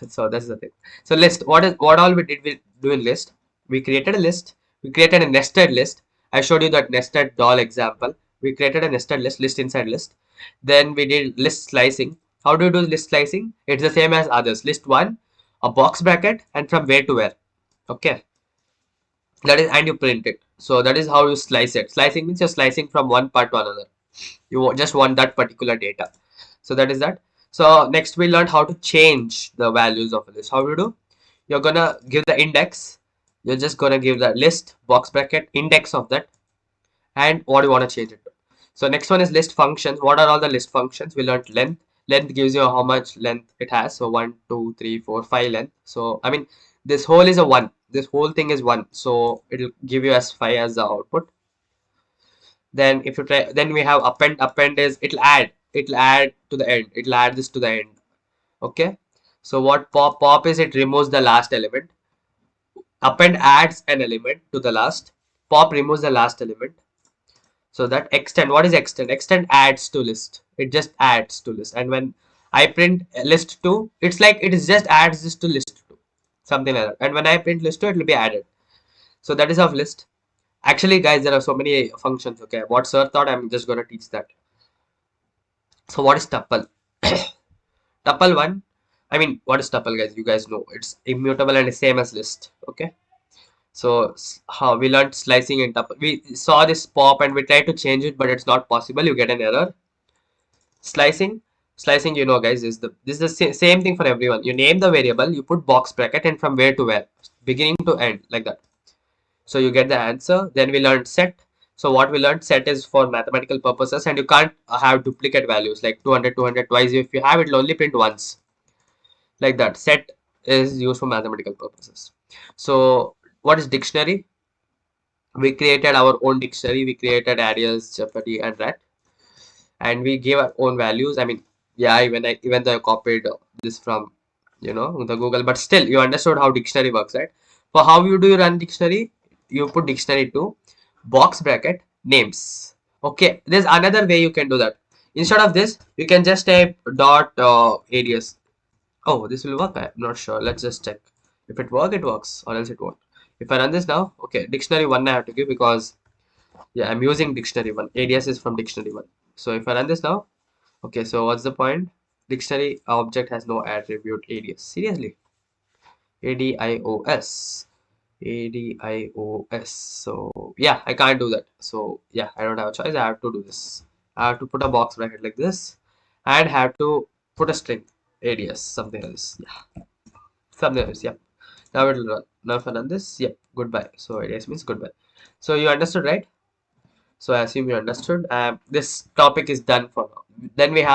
So that's the thing. So list, what all we do in list? We created a list. We created a nested list. I showed you that nested doll example. We created a nested list inside list. Then we did list slicing. How do you do list slicing? It's the same as others. List one, a box bracket, and from where to where. Okay. That is, and you print it. So that is how you slice it. Slicing means you're slicing from one part to another. You just want that particular data. So that is that. So next we learned how to change the values of a list. How do you do? You're gonna give the index. You're just gonna give the list box bracket index of that and what you want to change it to. So next one is list functions. What are all the list functions? We learned length. Length gives you how much length it has. So 1, 2, 3, 4, 5 length. So I mean this whole is a 1. This whole thing is 1. So it'll give you as 5 as the output. Then if you try, then we have append is it'll add to the end, it'll add this to the end. Okay, so what pop is, it removes the last element. Append adds an element to the last. Pop removes the last element. So that extend, what is extend? Extend adds to list, it just adds to list. And when I print list 2, it's like it is just adds this to list 2, something like that. And when I print list 2, it will be added. So that is of list. Actually, guys, there are so many functions. Okay, what sir thought, I'm just gonna teach that. So what is tuple? Tuple one. I mean, what is tuple, guys? You guys know it's immutable and same as list. Okay. So how we learned slicing in tuple. We saw this pop and we tried to change it, but it's not possible. You get an error. Slicing, slicing, you know, guys, is the this is the same thing for everyone. You name the variable, you put box bracket, and from where to where, beginning to end, like that. So you get the answer. Then we learned set. So what we learned, set is for mathematical purposes, and you can't have duplicate values like 200, 200 twice. If you have it, it'll only print once, like that. Set is used for mathematical purposes. So what is dictionary? We created our own dictionary. We created Ariel's, Jeopardy, and Rat, and we gave our own values. I mean, yeah, even though I copied this from the Google, but still you understood how dictionary works, right? For how you run dictionary, you put dictionary to box bracket names. Okay, there's another way you can do that. Instead of this, you can just type dot alias. Oh, this will work. I'm not sure. Let's just check. If it works, it works, or else it won't. If I run this now, okay, dictionary one I have to give because yeah, I'm using dictionary one. ADS is from dictionary one. So if I run this now, okay, so what's the point? Dictionary object has no attribute ADS. Seriously? ADIOS. ADIOS. So yeah, I can't do that. So yeah, I don't have a choice. I have to do this. I have to put a box bracket like this and have to put a string ADS, something like this. Yeah, something like this. Yeah. Now it will run. Now if I run this, yeah, goodbye. So ADS means goodbye. So you understood, right? So I assume you understood. This topic is done for now. Then we have